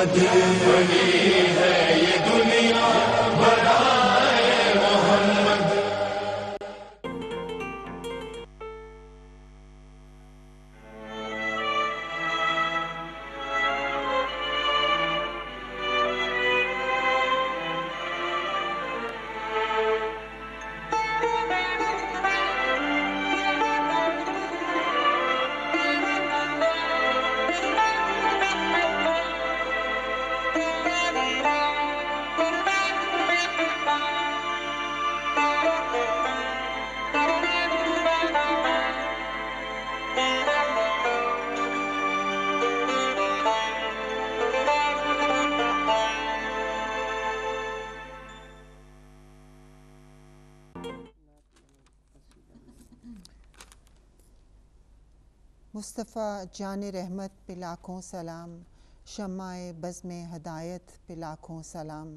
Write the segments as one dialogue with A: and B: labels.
A: محمد بنی ہے یہ دنیا برائے محمد.
B: مصطفیٰ جان رحمت پہ لاکھوں سلام، شمع بزم ہدایت پہ لاکھوں سلام.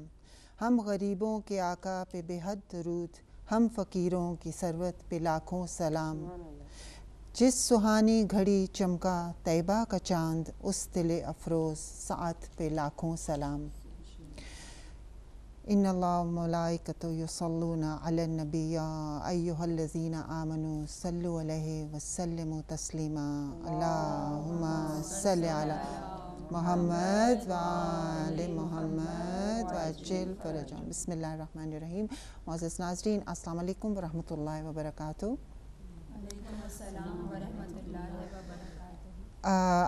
B: ہم غریبوں کے آقا پہ بے حد درود، ہم فقیروں کی ثروت پہ لاکھوں سلام. جس سہانی گھڑی چمکا طیبہ کا چاند، اس دل افروز سعد پہ لاکھوں سلام. ان اللہ و ملائکتہ یصلون علی النبی یا ایھا الذین آمنوا صلوا علیہ وسلموا تسلیما. اللہم صلی علی محمد وآل محمد وعجل فرجهم. بسم اللہ الرحمن الرحیم. معزز ناظرین، السلام علیکم ورحمۃ اللہ وبرکاتہ.
C: وعلیکم السلام ورحمۃ اللہ وبرکاتہ.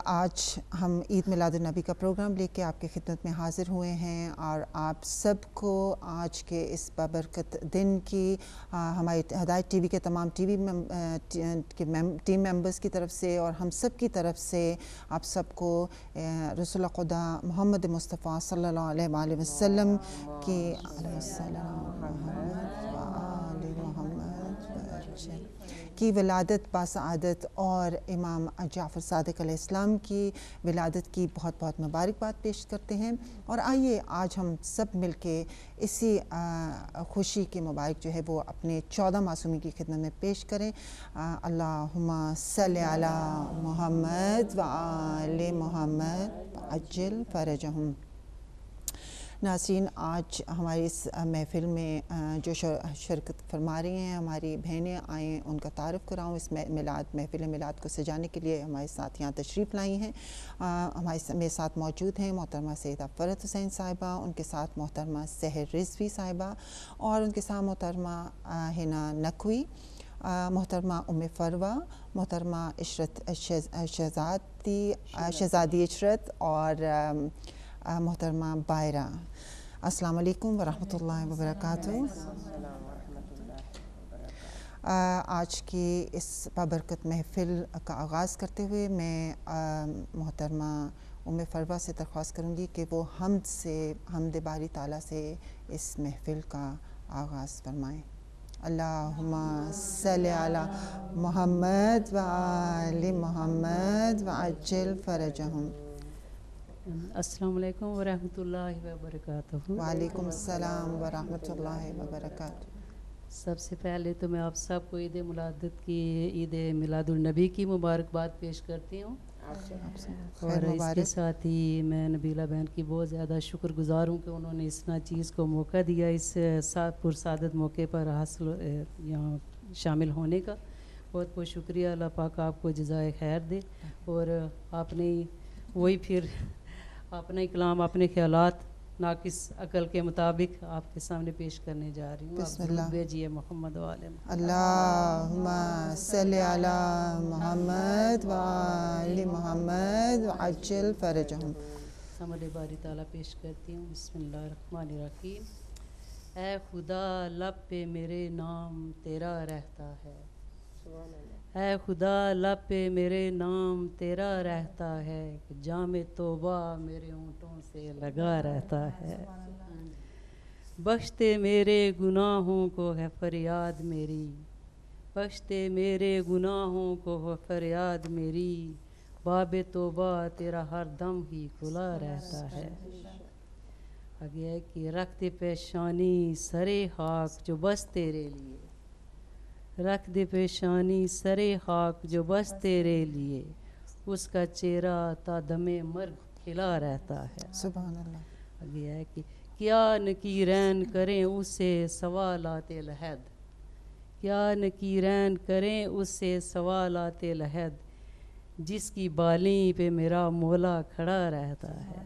B: آج ہم عید میلاد النبی کا پروگرام لے کے آپ کی خدمت میں حاضر ہوئے ہیں، اور آپ سب کو آج کے اس بابرکت دن کی ہماری ہدایت ٹی وی کے تمام ٹیم ممبرز کی طرف سے اور ہم سب کی طرف سے آپ سب کو رسول خدا محمد مصطفیٰ صلی اللہ علیہ وآلہ وسلم کی علیہ السلام کی ولادت باسعادت اور امام جعفر صادق علیہ السلام کی ولادت کی بہت بہت مبارکباد پیش کرتے ہیں. اور آئیے آج ہم سب مل کے اسی خوشی کے مبارک جو ہے وہ اپنے 14 معصومین کی خدمت میں پیش کریں. اللہم صلی علی محمد وآل محمد عجل فرجہم. ناظرین، آج ہماری اس محفل میں جو شرکت فرما رہی ہیں ہماری بہنیں، آئیں ان کا تعارف کراؤں. اس محفل میلاد کو سجانے کے لیے ہمارے ساتھ یہاں تشریف لائی ہیں. میرے ساتھ موجود ہیں محترمہ سیدہ فرحت حسین صاحبہ، ان کے ساتھ محترمہ سحر رضوی صاحبہ، اور ان کے ساتھ محترمہ حنا نقوی، محترمہ ام فروہ، محترمہ عشرت شہزادی عشرت، اور محترمہ بائرہ. السلام علیکم ورحمۃ اللہ وبرکاتہ. آج کی اس بابرکت محفل کا آغاز کرتے ہوئے میں محترمہ ام فروہ سے درخواست کروں گی کہ وہ حمد باری تعالیٰ سے اس محفل کا آغاز فرمائیں. اللہم صلی علی محمد وآل محمد وعجل فرجہم.
D: السلام علیکم ورحمۃ اللہ وبرکاتہ.
B: وعلیکم السلام ورحمۃ اللہ وبرکاتہ.
D: سب سے پہلے تو میں آپ سب کو عید مولادت کی، عید میلاد النبی کی مبارکباد پیش کرتی ہوں. اور اس کے ساتھ ہی میں نبیلہ بہن کی بہت زیادہ شکر گزار ہوں کہ انہوں نے اس چیز کو موقع دیا، اس پرسعادت موقع پر حاصل یہاں شامل ہونے کا. بہت بہت شکریہ. اللہ پاک آپ کو جزائے خیر دے. اور آپ نے وہی پھر اپنے کلام، اپنے خیالات ناقص عقل کے مطابق آپ کے سامنے پیش کرنے جا رہی ہوں.
B: بسم اللہ.
D: بھیجیے محمد والے.
B: اللہم صلی علی محمد وآل محمد وعجل فرجہم.
D: حمد باری تعالیٰ پیش کرتی ہوں. بسم اللہ الرحمن الرحیم. اے خدا لب پہ میرے نام تیرا رہتا ہے، اے خدا لب پہ میرے نام تیرا رہتا ہے، جام توبہ میرے ہونٹوں سے لگا رہتا ہے. بخشتے میرے گناہوں کو ہے فریاد میری، بخشتے میرے گناہوں کو ہے فریاد میری، باب توبہ تیرا ہر دم ہی کھلا رہتا ہے. آگے ہے کہ رکھ دے پیشانی سرے خاک جو بس تیرے لیے، رکھ دے پیشانی سرے خاک جو بس تیرے لیے، اس کا چہرہ تا دم مرگ کھلا رہتا ہے.
B: سبحان اللہ.
D: آگے ہے کہ کیا نکیرین کریں اس سے سوالات لحد، کیا نکیرین کریں اس سے سوالات لحد، جس کی بالیں پہ میرا مولا کھڑا رہتا ہے.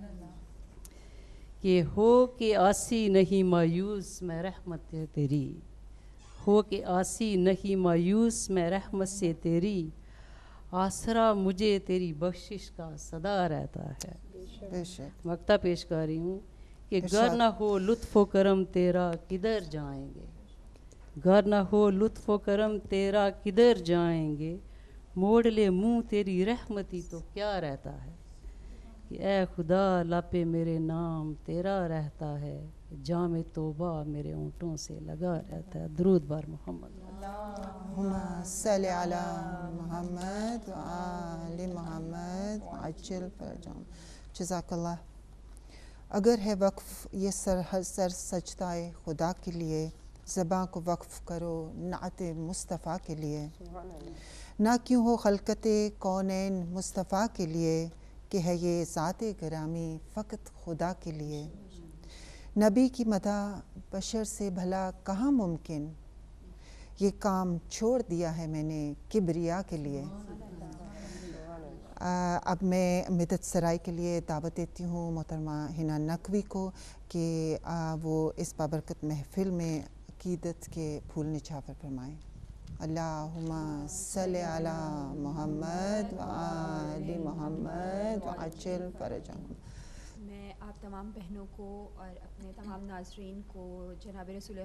D: کہ ہو کہ آسی نہیں مایوس میں رحمت سے تیری، ہو کہ آسی نہیں مایوس میں رحمت سے تیری، آسرا مجھے تیری بخشش کا صدا رہتا ہے.
B: بے شک.
D: مقطع پیش کر رہی ہوں کہ گر نہ ہو لطف و کرم تیرا کدھر جائیں گے، گر نہ ہو لطف و کرم تیرا کدھر جائیں گے، موڑ لے منہ تیری رحمتی تو کیا رہتا ہے. کہ اے خدا لاپے میرے نام تیرا رہتا ہے، جام توبہ میرے اونٹوں سے لگا رہتا ہے. درود بار محمد.
B: اللہم صلی علی محمد و آل محمد عجل فرجہم. جزاک اللہ. اگر ہے وقف یہ سر سجدہ خدا کے لیے، زباں کو وقف کرو نعت مصطفیٰ کے لیے. نہ کیوں ہو خلقت کونین مصطفیٰ کے لیے، کہ ہے یہ ذات گرامی فقط خدا کے لیے. نبی کی مدح بشر سے بھلا کہاں ممکن، یہ کام چھوڑ دیا ہے میں نے کبریا کے لیے. اب میں مدت سرائی کے لیے دعوت دیتی ہوں محترمہ حنا نقوی کو کہ وہ اس بابرکت محفل میں عقیدت کے پھول نچھاور فرمائیں. اللہم صلی علی محمد و آل محمد وعجل فرجہم.
C: میں آپ تمام بہنوں کو اور اپنے تمام ناظرین کو جناب رسول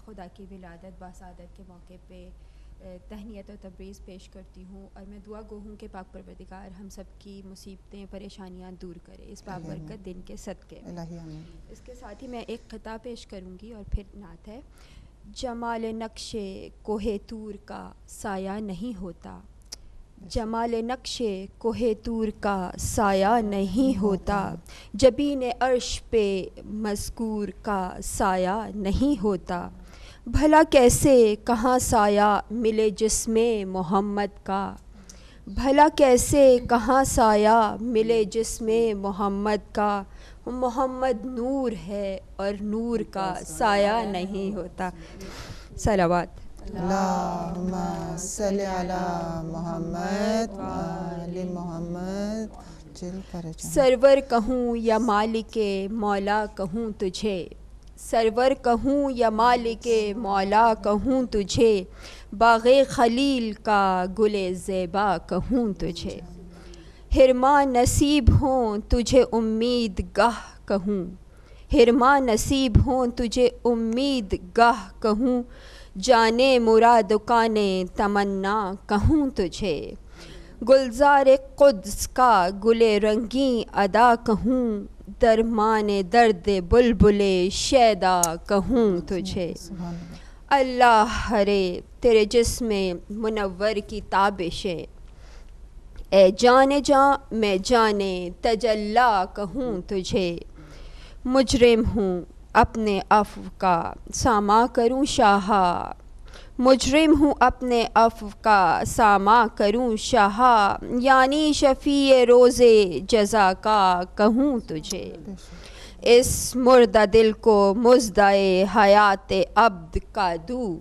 C: خدا کی ولادت باسعادت کے موقع پہ تہنیت و تبریز پیش کرتی ہوں، اور میں دعا گو ہوں کہ پاک پروردگار ہم سب کی مصیبتیں پریشانیاں دور کرے اس بابرکت دن کے صدقے. اس کے ساتھ ہی میں ایک خطاب پیش کروں گی اور پھر نعت ہے. جمال نقش کوہ طور کا سایہ نہیں ہوتا، جمال نقش کوہ طور کا سایہ نہیں ہوتا، جبین عرش پہ مذکور کا سایہ نہیں ہوتا. بھلا کیسے کہاں سایہ ملے جسم محمد کا، بھلا کیسے کہاں سایہ ملے جسم محمد کا. محمد نور ہے اور نور کا سایہ نہیں ہوتا. صلوات.
B: اللہم صلی علی محمد و آل محمد عجل فرجہم.
C: سرور کہوں یا مالک مولا کہوں تجھے، سرور کہوں یا مالک مولا کہوں تجھے، باغ خلیل کا گل زیبا کہوں تجھے. حرما نصیب ہوں تجھے امید گاہ کہوں، حرما نصیب ہوں تجھے امید گاہ کہوں، جانے مراد کانے تمنا کہوں تجھے. گلزار قدس کا گل رنگیں ادا کہوں، درمان درد بلبل شیدا کہوں تجھے. اللہ ہرے تیرے جسم منور کی تابشیں، اے جانے جاں میں جانے تجلا کہوں تجھے. مجرم ہوں اپنے عفو کا ساماں کروں شاہا، مجرم ہوں اپنے عفو کا ساماں کروں شاہا، یعنی شفیع روز جزا کا کہوں تجھے. اس مردہ دل کو مزدہ حیات ابد کا دوں،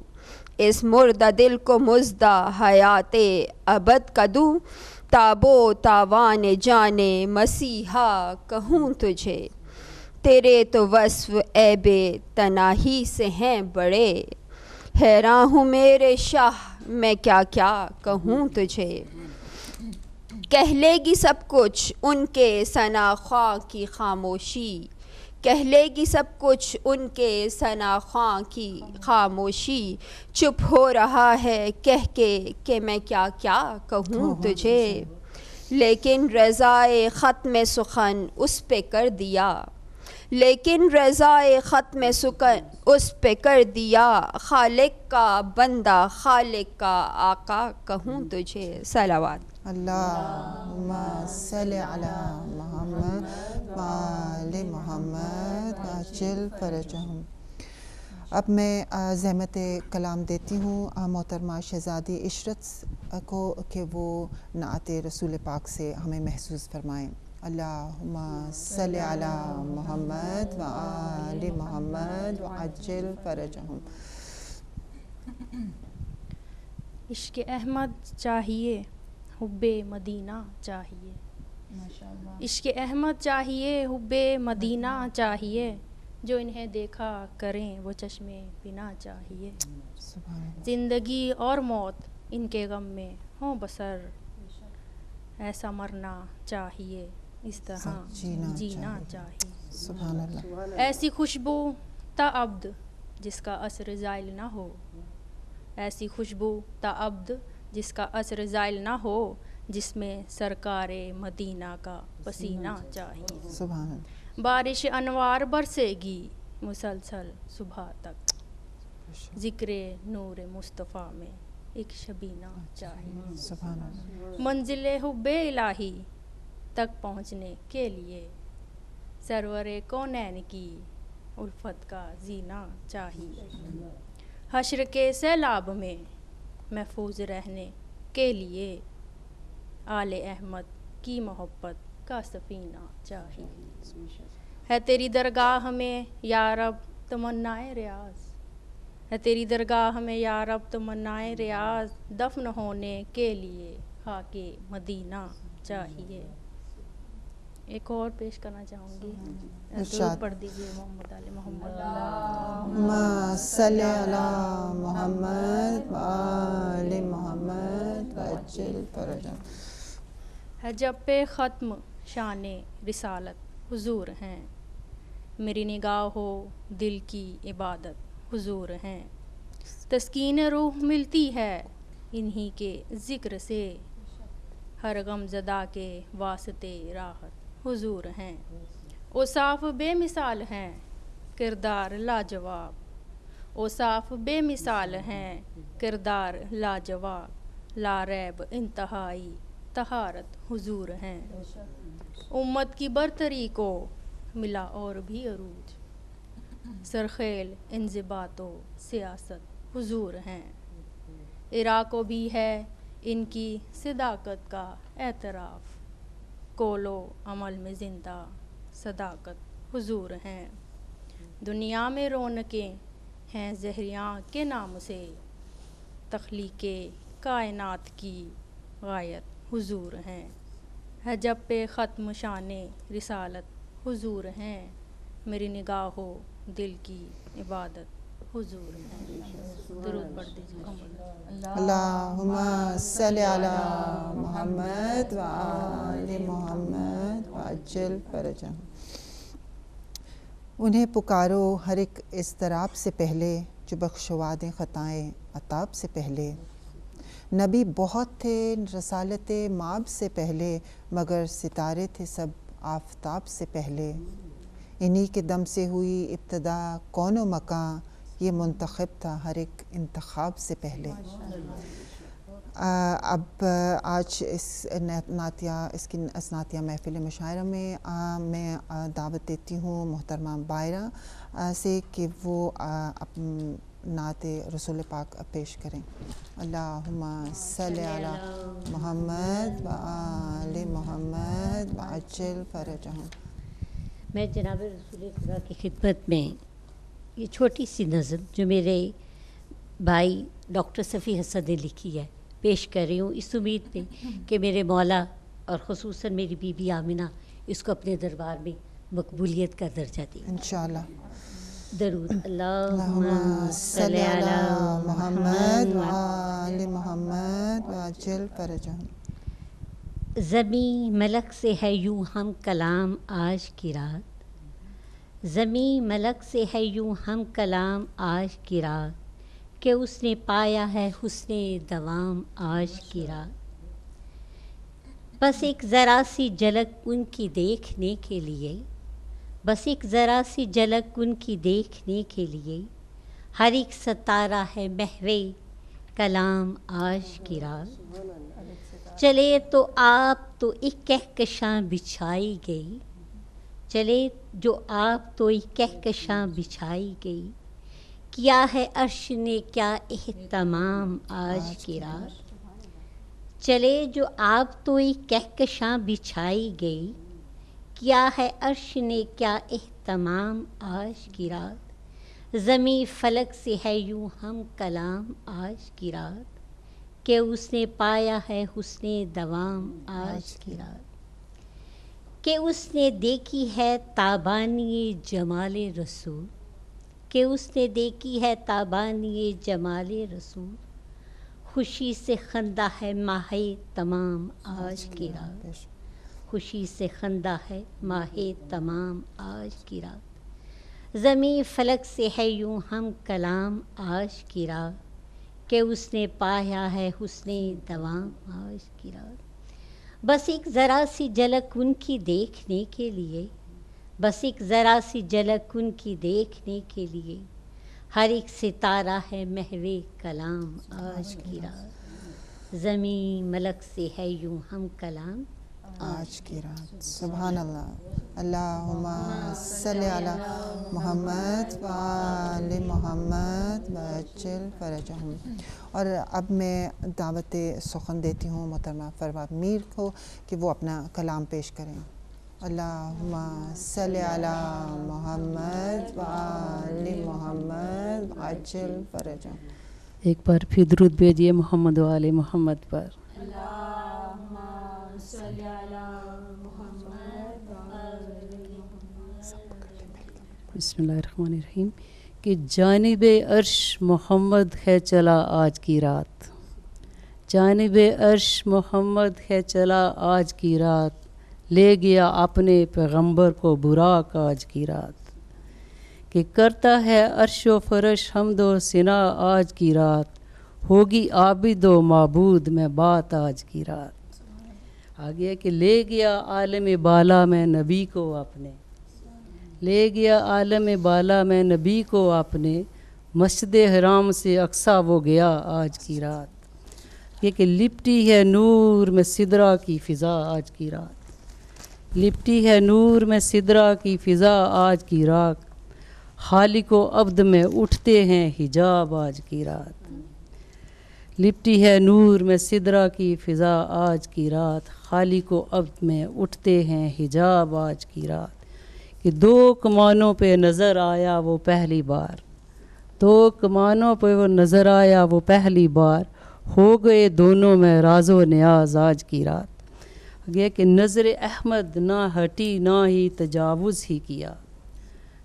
C: اس مردہ دل کو مزدہ حیات ابد کا دوں، تابو تاوان جانے مسیحا کہوں تجھے. تیرے تو وصف عیب تناہی سے ہیں بڑے، حیراں ہوں میرے شاہ میں کیا کیا کہوں تجھے. کہہ لے گی سب کچھ ان کے ثنا خواں کی خاموشی، کہہ لے گی سب کچھ ان کے ثنا خواں کی خاموشی، چپ ہو رہا ہے کہہ کے کہ میں کیا کیا کہوں تجھے. لیکن رضائے ختم سخن اس پہ کر دیا، لیکن رضائے ختم سخن اس پہ کر دیا، خالق کا بندہ خالق کا آقا کہوں تجھے. صلوات.
B: اللہم صلی علی محمد و آل محمد عجل فرجہم. اب میں زحمت کلام دیتی ہوں محترمہ شہزادی عشرت کو کہ وہ نعت رسول پاک سے ہمیں محسوس فرمائیں. اللہم صلی علی محمد و آل محمد وعجل فرجہم.
E: عشق احمد چاہیے، حب مدینہ چاہیے. عشق احمد چاہیے، حب مدینہ چاہیے. جو انہیں دیکھا کریں وہ چشمے بنا چاہیے. زندگی اور موت ان کے غم میں ہوں بسر، ایسا مرنا چاہیے، اس طرح جینا چاہیے.
B: سبحان اللہ.
E: ایسی خوشبو تا عبد جس کا عصر زائل نہ ہو، ایسی خوشبو تا عبد جس کا عصر زائل نہ ہو، جس میں سرکار مدینہ کا پسینہ چاہیے.
B: سبحان اللہ.
E: بارش انوار برسے گی مسلسل صبح تک، ذکر نور مصطفیٰ میں ایک شبینہ چاہیے.
B: سبحان اللہ.
E: منزل حب الہی تک پہنچنے کے لیے سرور کونین کی الفت کا زینہ چاہیے. حشر کے سیلاب میں محفوظ رہنے کے لیے آل احمد کی محبت کا سفینہ چاہیے. ہے تیری درگاہ میں یا رب تمنائے ریاض، ہے تیری درگاہ میں یا رب تمنائے ریاض. دفن ہونے کے لیے خاک مدینہ چاہیے. ایک اور پیش کرنا چاہوں گی، درود پڑھ دیجیے محمد علی محمد.
B: اللہم صلی علی محمد و آل محمد وعجل فرجہم.
E: ہے جب پہ ختم شان رسالت حضور ہیں، میری نگاہ ہو دل کی عبادت حضور ہیں. تسکین روح ملتی ہے انہی کے ذکر سے، ہر غم زدہ کے واسطے راحت حضور ہیں. اوصاف بے مثال ہیں کردار لاجواب، اوصاف بے مثال ہیں کردار لاجواب. لا ریب انتہائی طہارت حضور ہیں. امت کی برتری کو ملا اور بھی عروج، سرخیل انضباط و سیاست حضور ہیں. عراق کو بھی ہے ان کی صداقت کا اعتراف، قول و عمل میں زندہ صداقت حضور ہیں. دنیا میں رونقیں ہیں زہریاں کے نام سے، تخلیق کائنات کی غایت حضور ہیں. ہے جب پہ ختم شان رسالت حضور ہیں، میری نگاہ و دل کی عبادت حضور ہیں. درود پڑھ دیجیے.
B: اللہم صلی علی محمد و آل محمد وعجل فرجہم. انہیں پکارو ہر ایک اضطراب سے پہلے، جو بخشواد خطائیں عتاب سے پہلے. نبی بہت تھے رسالت ماب سے پہلے، مگر ستارے تھے سب آفتاب سے پہلے. انہی کے دم سے ہوئی ابتدا کون و مکان، یہ منتخب تھا ہر ایک انتخاب سے پہلے. اب آج اس نعتیہ محفل مشاعرہ میں میں دعوت دیتی ہوں محترمہ باہرہ سے کہ وہ نعت رسول پاک پیش کریں. اللہم صلی علی محمد و آل محمد وعجل فرجہم.
F: میں جناب رسول خدا کی خدمت میں یہ چھوٹی سی نظم جو میرے بھائی ڈاکٹر صفی حسن نے لکھی ہے پیش کر رہی ہوں، اس امید میں کہ میرے مولا اور خصوصاً میری بی بی آمنہ اس کو اپنے دربار میں مقبولیت کا درجہ دیں انشاءاللہ. درود.
B: اللہم صلی علی محمد و آل محمد وعجل فرجہم.
F: زمیں ملک سے ہے یوں ہم کلام آج کی رات، زمیں ملک سے ہے یوں ہم کلام آج کی رات، کہ اس نے پایا ہے حسن دوام آج کی رات. بس ایک ذرا سی جھلک ان کی دیکھنے کے لیے، بس ایک ذرا سی جھلک ان کی دیکھنے کے لیے، ہر ایک ستارہ ہے محو کلام آج کی رات. چلے تو آپ تو ایک کہکشاں بچھائی گئی، چلے جو آپ تو ایک کہکشاں بچھائی گئی، کیا ہے عرش نے کیا اہتمام آج کی رات. چلے جو آپ تو ایک کہکشاں بچھائی گئی، کیا ہے عرش نے کیا اہتمام آج کی رات، زمیں فلک سے ہے یوں ہم کلام آج کی رات، کہ اس نے پایا ہے حسن دوام آج کی رات، کہ اس نے دیکھی ہے تابانی جمال رسول، کہ اس نے دیکھی ہے تابانی جمال رسول، خوشی سے خندہ ہے ماہ تمام آج کی رات، خوشی سے خندہ ہے ماہ تمام آج کی رات، زمیں فلک سے ہے یوں ہم کلام آج کی رات، کہ اس نے پایا ہے حسن دوام آج کی رات، بس ایک ذرا سی جھلک ان کی دیکھنے کے لیے، بس ایک ذرا سی جھلک ان کی دیکھنے کے لیے، ہر ایک ستارہ ہے محو کلام آج کی رات، زمین ملک سے ہے یوں ہم کلام
B: آج کی رات۔ سبحان اللہ۔ اللہم صلی علی محمد و آل محمد وعجل فرجہم۔ اور اب میں دعوت سخن دیتی ہوں محترمہ فروا میر کو کہ وہ اپنا کلام پیش کریں۔ اللہم صلی علی محمد و آل محمد وعجل فرجہم۔
D: ایک بار پھر درود بھیجیے محمد و آل محمد پر۔ بسم اللہ الرحمن الرحیم۔ کہ جانب عرش محمد ہے چلا آج کی رات، جانب عرش محمد ہے چلا آج کی رات، لے گیا اپنے پیغمبر کو براق آج کی رات، کہ کرتا ہے عرش و فرش حمد و ثنا آج کی رات، ہوگی عابد و معبود میں بات آج کی رات۔ آگے کہ لے گیا عالم بالا میں نبی کو اپنے، لے گیا عالم بالا میں نبی کو اپنے، مسجد حرام سے اقصیٰ وہ گیا آج کی رات، یہ کہ لپٹی ہے نور میں سدرہ کی فضا آج کی رات، لپٹی ہے نور میں سدرہ کی فضا آج کی رات، خالق و عبد میں اٹھتے ہیں حجاب آج کی رات، لپٹی ہے نور میں سدرہ کی فضا آج کی رات، خالق و عبد میں اٹھتے ہیں حجاب آج کی رات، کہ دو کمانوں پہ نظر آیا وہ پہلی بار، دو کمانوں پہ وہ نظر آیا وہ پہلی بار، ہو گئے دونوں میں راز و نیاز آج کی رات، یہ کہ نظر احمد نہ ہٹی نہ ہی تجاوز ہی کیا،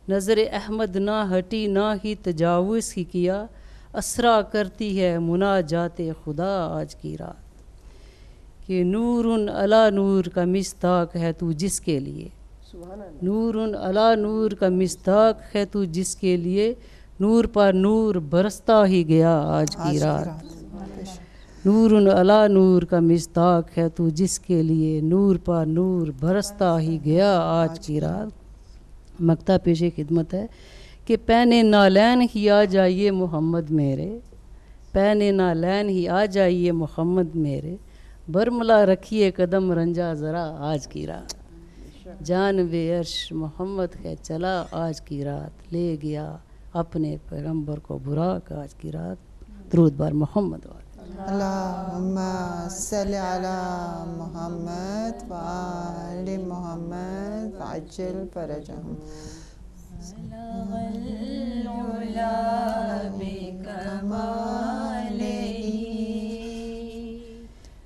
D: نظر احمد نہ ہٹی نہ ہی تجاوز ہی کیا، اسرا کرتی ہے مناجات خدا آج کی رات، کہ نور علی نور کا مصداق ہے تو جس کے لیے، نور علی نور کا مصداق ہے تو جس کے لیے، نور پر نور برستا ہی گیا آج کی رات، نور علی نور کا مصداق ہے تو جس کے لیے، نور پر نور برستا ہی گیا آج کی رات۔ مقطع پیش خدمت ہے کہ پہنے نالین ہی آ جائیے محمد میرے، پہنے نالین ہی آ جائیے محمد میرے، برملا رکھیے قدم رنجا ذرا آج کی رات، جانب عرش محمد ہے چلا آج کی رات، لے گیا اپنے پیغمبر کو براق آج کی رات۔ درود بر محمد و
B: اللہم صلی علی محمد و آل محمد وعجل فرجہم۔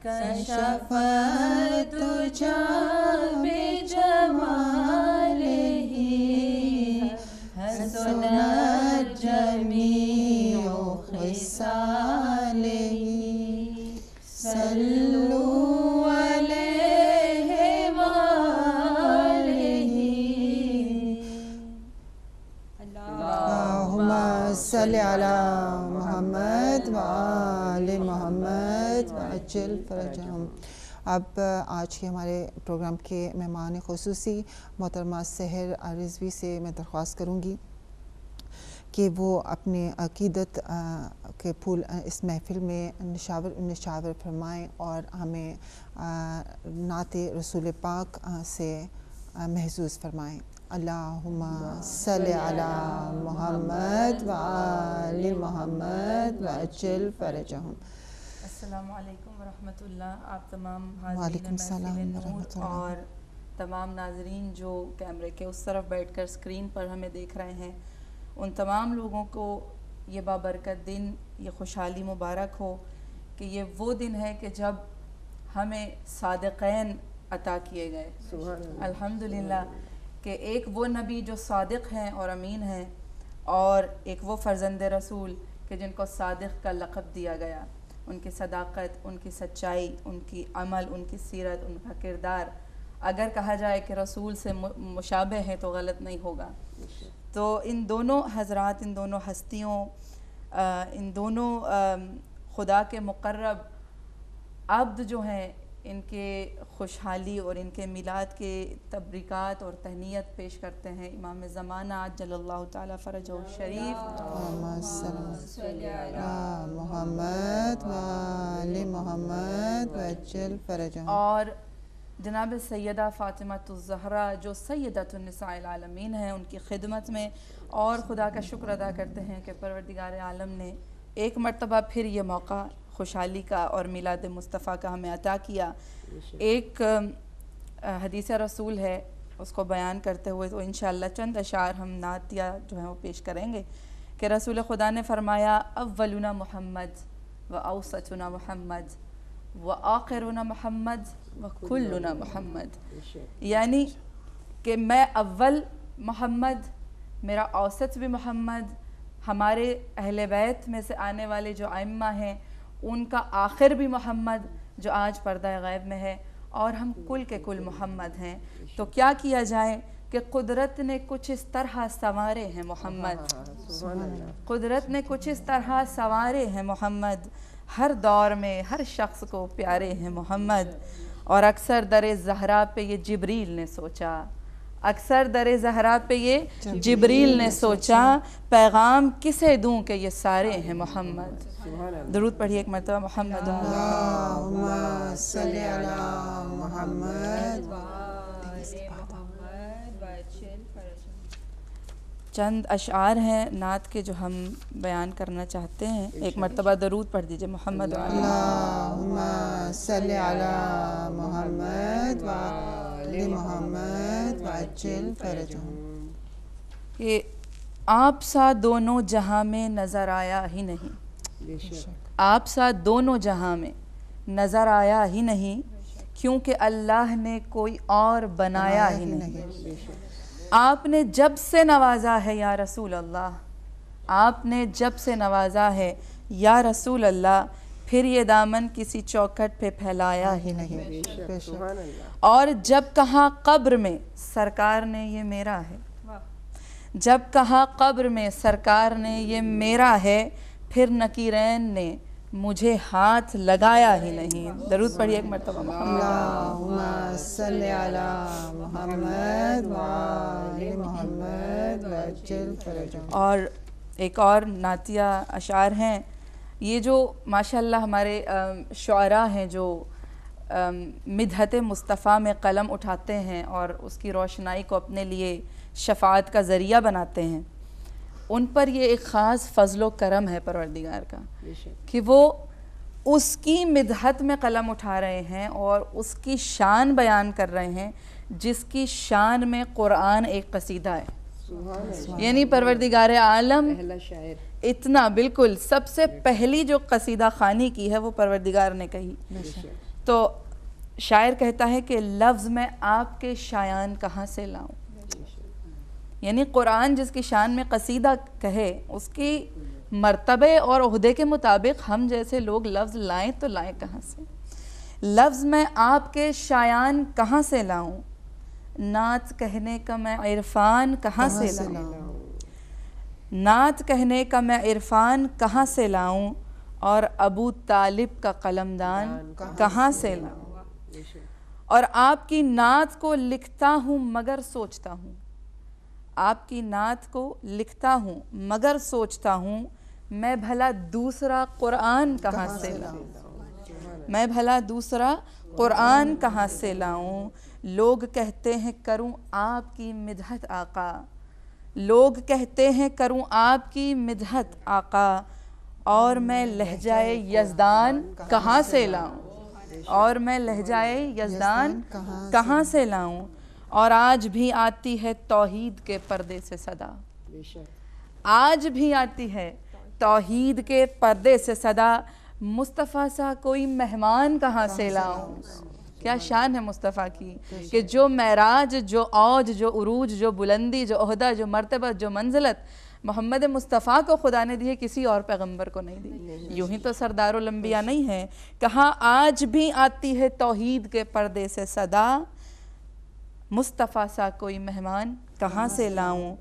A: کشف الدجى بجماله حسنت جميع خصاله صلوا عليه وآله
B: اللہم صلی علی محمد و آل محمد وعجل فرجہم۔ اب آج کے ہمارے پروگرام کے مہمان خصوصی محترمہ سحر رضوی سے میں درخواست کروں گی کہ وہ اپنے عقیدت کے پھول اس محفل میں نشاور فرمائیں اور ہمیں نعت رسول پاک سے محظوظ فرمائیں۔ اللہم صلی علی محمد و آل محمد وعجل فرجہم۔
G: السلام علیکم ورحمۃ اللہ۔ آپ تمام
B: وعلیکم
G: حاضرین
B: السلام
G: محفل
B: ورحمۃ
G: نور
B: اللہ۔
G: اور
A: تمام ناظرین جو کیمرے کے اس طرف بیٹھ کر اسکرین پر ہمیں دیکھ رہے ہیں، ان تمام لوگوں کو یہ بابرکت دن، یہ خوشحالی مبارک ہو کہ یہ وہ دن ہے کہ جب ہمیں صادقین عطا کیے گئے. الحمدللہ کہ ایک وہ نبی جو صادق ہیں اور امین ہیں، اور ایک وہ فرزند رسول کہ جن کو صادق کا لقب دیا گیا. ان کی صداقت، ان کی سچائی، ان کی عمل، ان کی سیرت، ان کا کردار، اگر کہا جائے کہ رسول سے مشابہ ہے تو غلط نہیں ہوگا. تو ان دونوں حضرات، ان دونوں ہستیوں، ان دونوں خدا کے مقرب عبد جو ہیں، ان کے خوشحالی اور ان کے میلاد کے تبریکات اور تہنیت پیش کرتے ہیں امام زمانہ عجل اللہ تعالیٰ فرجہ الشریف.
B: محمد وآل محمد وعجل فرجہ.
A: اور جناب سیدہ فاطمۃ الزہرا جو سیدۃ النساء العالمین ہیں، ان کی خدمت میں اور خدا کا شکر ادا کرتے ہیں کہ پروردگار عالم نے ایک مرتبہ پھر یہ موقع خوشحالی کا اور میلاد مصطفیٰ کا ہمیں عطا کیا. ایک حدیث رسول ہے، اس کو بیان کرتے ہوئے تو انشاءاللہ چند اشعار ہم نعتیہ جو ہیں وہ پیش کریں گے کہ رسول خدا نے فرمایا اولنا محمد و اوسطنا محمد و آخرنا محمد و کلنا محمد. یعنی کہ میں اول محمد، میرا اوسط بھی محمد، ہمارے اہل بیت میں سے آنے والے جو ائمہ ہیں ان کا آخر بھی محمد جو آج پردہ غیب میں ہے، اور ہم کل کے کل محمد ہیں. تو کیا کیا جائے کہ قدرت نے کچھ اس طرح سنوارے ہیں محمد، قدرت نے کچھ اس طرح سنوارے ہیں محمد، ہر دور میں ہر شخص کو پیارے ہیں محمد. اور اکثر در زہرا پہ یہ جبریل نے سوچا، اکثر در زہرا پہ یہ جبریل نے سوچا، پیغام کسے دوں کہ یہ سارے ہیں محمد. درود پڑھیے ایک مرتبہ محمد
B: اللہم صلی علی محمد.
A: چند اشعار ہیں نعت کے جو ہم بیان کرنا چاہتے ہیں. ایک مرتبہ درود پڑھ دیجئے محمد
B: اللہم صلی علی محمد وآل محمد وعجل فرجہم.
A: کہ آپ سا دونوں جہاں میں نظر آیا ہی نہیں، آپ سا دونوں جہاں میں نظر آیا ہی نہیں، کیونکہ اللہ نے کوئی اور بنایا ہی نہیں. آپ نے جب سے نوازا ہے یا رسول اللہ، آپ نے جب سے نوازا ہے یا رسول اللہ، پھر یہ دامن کسی چوکھٹ پہ پھیلایا ہی نہیں. اور جب کہا قبر میں سرکار نے یہ میرا ہے، جب کہا قبر میں سرکار نے یہ میرا ہے، پھر نکیرین نے مجھے ہاتھ لگایا ہی نہیں. درود پڑھیے ایک مرتبہ محمد.
B: اللہم صلی علی محمد وآل محمد وعجل فرجہم.
A: اور ایک اور نعتیہ اشعار ہیں، یہ جو ماشاءاللہ ہمارے شعراء ہیں جو مدحت مصطفیٰ میں قلم اٹھاتے ہیں اور اس کی روشنائی کو اپنے لیے شفاعت کا ذریعہ بناتے ہیں، ان پر یہ ایک خاص فضل و کرم ہے پروردگار کا کہ وہ اس کی مدحت میں قلم اٹھا رہے ہیں اور اس کی شان بیان کر رہے ہیں جس کی شان میں قرآن ایک قصیدہ ہے. یعنی پروردگار عالم اتنا بالکل سب سے پہلی جو قصیدہ خوانی کی ہے وہ پروردگار نے کہی. تو شاعر کہتا ہے کہ لفظ میں آپ کے شایان کہاں سے لاؤں. یعنی قرآن جس کی شان میں قصیدہ کہے، اس کی مرتبے اور عہدے کے مطابق ہم جیسے لوگ لفظ لائیں تو لائیں کہاں سے. لفظ میں آپ کے شایان کہاں سے لاؤں، نعت کہنے کا میں عرفان کہاں سے لاؤں، نعت کہنے کا میں عرفان کہاں سے لاؤں، اور ابو طالب کا قلمدان کہاں سے لاؤں. اور آپ کی نعت کو لکھتا ہوں مگر سوچتا ہوں، آپ کی نعت کو لکھتا ہوں مگر سوچتا ہوں، میں بھلا دوسرا قرآن کہاں سے لاؤں، میں بھلا دوسرا قرآن کہاں سے لاؤں. لوگ کہتے ہیں کروں آپ کی مدحت آقا، لوگ کہتے ہیں کروں آپ کی مدحت آقا، اور میں لہجہ یزدان کہاں سے لاؤں، اور میں لہجہ یزدان کہاں سے لاؤں. اور آج بھی آتی ہے توحید کے پردے سے صدا، آج بھی آتی ہے توحید کے پردے سے صدا، مصطفیٰ سا کوئی مہمان کہاں سے لاؤں۔ کیا شان ہے مصطفیٰ کی کہ جو معراج، جو اوج، جو عروج، جو بلندی، جو عہدہ، جو مرتبہ، جو منزلت محمد مصطفیٰ کو خدا نے دی ہے، کسی اور پیغمبر کو نہیں دی۔ یوں ہی تو سردار الانبیاء نہیں ہے، کہا آج بھی آتی ہے توحید کے پردے سے صدا، مصطفیٰ سا کوئی مہمان کہاں سے لاؤں۔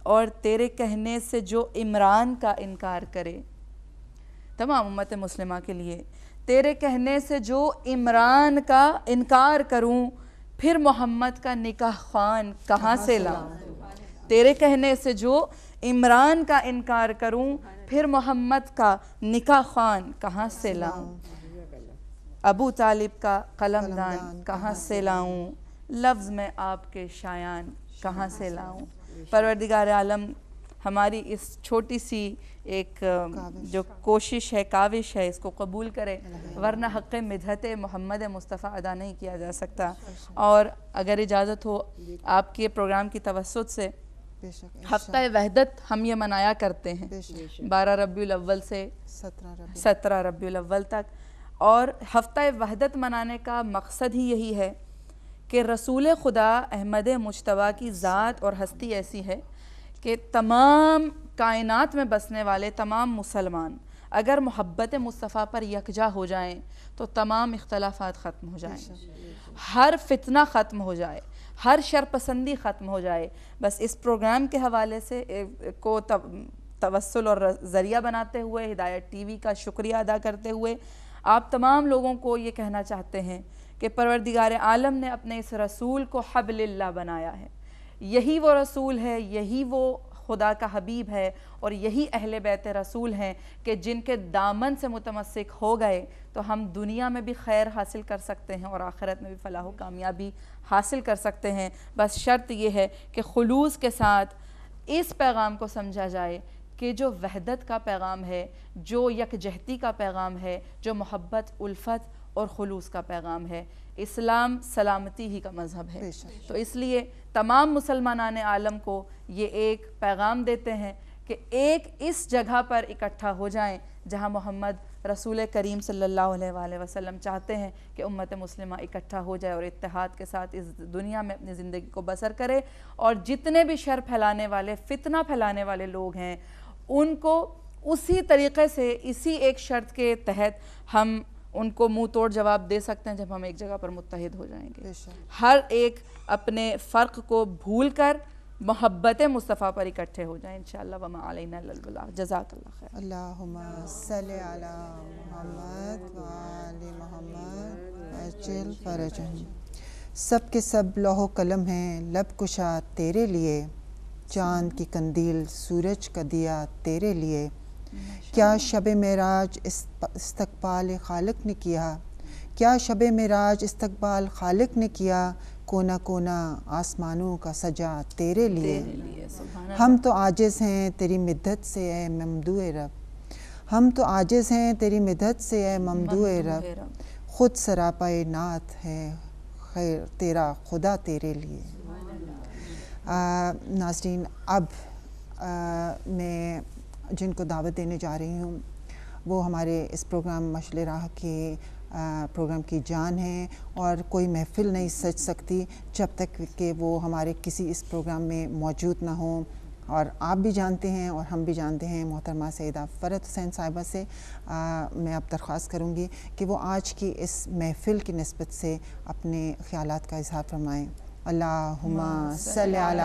A: اور تیرے کہنے سے جو عمران کا انکار کرے، تمام امت مسلمہ کے لیے، تیرے کہنے سے جو عمران کا انکار کروں، پھر محمد کا نکاح خوان کہاں سے لاؤں۔ تیرے کہنے سے جو عمران کا انکار کروں، پھر محمد کا نکاح خوان کہاں سے لاؤں۔ ابو طالب کا قلم دان کہاں سے لاؤں، لفظ میں آپ کے شایان کہاں سے لاؤں۔ پروردگار عالم ہماری اس چھوٹی سی ایک جو کوشش ہے، کاوش ہے، اس کو قبول کرے، ورنہ حق مدحت محمد مصطفیٰ ادا نہیں کیا جا سکتا۔ اور اگر اجازت ہو آپ کے پروگرام کی توسط سے، ہفتہ وحدت ہم یہ منایا کرتے ہیں 12 ربیع الاول سے 17 ربیع الاول تک، اور ہفتہ وحدت منانے کا مقصد ہی یہی ہے کہ رسول خدا احمد مجتبیٰ کی ذات اور ہستی ایسی ہے کہ تمام کائنات میں بسنے والے تمام مسلمان اگر محبت مصطفیٰ پر یکجا ہو جائیں تو تمام اختلافات ختم ہو جائیں، ہر فتنہ ختم ہو جائے، ہر شرپسندی ختم ہو جائے۔ بس اس پروگرام کے حوالے سے کو توسل اور ذریعہ بناتے ہوئے، ہدایت ٹی وی کا شکریہ ادا کرتے ہوئے، آپ تمام لوگوں کو یہ کہنا چاہتے ہیں کہ پروردگار عالم نے اپنے اس رسول کو حبل اللہ بنایا ہے۔ یہی وہ رسول ہے، یہی وہ خدا کا حبیب ہے، اور یہی اہل بیت رسول ہیں کہ جن کے دامن سے متمسک ہو گئے تو ہم دنیا میں بھی خیر حاصل کر سکتے ہیں اور آخرت میں بھی فلاح و کامیابی حاصل کر سکتے ہیں۔ بس شرط یہ ہے کہ خلوص کے ساتھ اس پیغام کو سمجھا جائے کہ جو وحدت کا پیغام ہے، جو یکجہتی کا پیغام ہے، جو محبت، الفت اور خلوص کا پیغام ہے، اسلام سلامتی ہی کا مذہب ہے۔ تو اس لیے تمام مسلمانان عالم کو یہ ایک پیغام دیتے ہیں کہ ایک اس جگہ پر اکٹھا ہو جائیں جہاں محمد رسول کریم صلی اللہ علیہ وآلہ وسلم چاہتے ہیں کہ امت مسلمہ اکٹھا ہو جائے اور اتحاد کے ساتھ اس دنیا میں اپنی زندگی کو بسر کرے، اور جتنے بھی شر پھیلانے والے، فتنہ پھیلانے والے لوگ ہیں، ان کو اسی طریقے سے، اسی ایک شرط کے تحت ہم ان کو منہ توڑ جواب دے سکتے ہیں جب ہم ایک جگہ پر متحد ہو جائیں گے۔ ہر ایک اپنے فرق کو بھول کر محبت مصطفیٰ پر اکٹھے ہو جائیں انشاءاللہ۔ وما علینا الا البلاغ۔ جزاک اللہ خیر۔
B: اللہم صلی علی محمد وآل محمد عجل فرجہم۔ سب کے سب لوح و قلم ہیں لب کشا تیرے لیے، چاند کی قندیل سورج کا دیا تیرے لیے، کیا شب معراج استقبال خالق نے کیا، کیا شب معراج استقبال خالق نے کیا، کونا کونا آسمانوں کا سجا تیرے لیے۔ ہم تو عاجز ہیں تیری مدد سے اے ممدوح رب، ہم تو عاجز ہیں تیری مدد سے اے ممدوح رب، خود سراپائے نعت ہے خیر تیرا خدا تیرے لیے۔ ناظرین، اب میں جن کو دعوت دینے جا رہی ہوں وہ ہمارے اس پروگرام مشعل راہ کے پروگرام کی جان ہیں، اور کوئی محفل نہیں سج سکتی جب تک کہ وہ ہمارے کسی اس پروگرام میں موجود نہ ہوں۔ اور آپ بھی جانتے ہیں اور ہم بھی جانتے ہیں محترمہ سیدہ فرحت حسین صاحبہ سے میں اب درخواست کروں گی کہ وہ آج کی اس محفل کی نسبت سے اپنے خیالات کا اظہار فرمائیں۔ اللہم صلی علی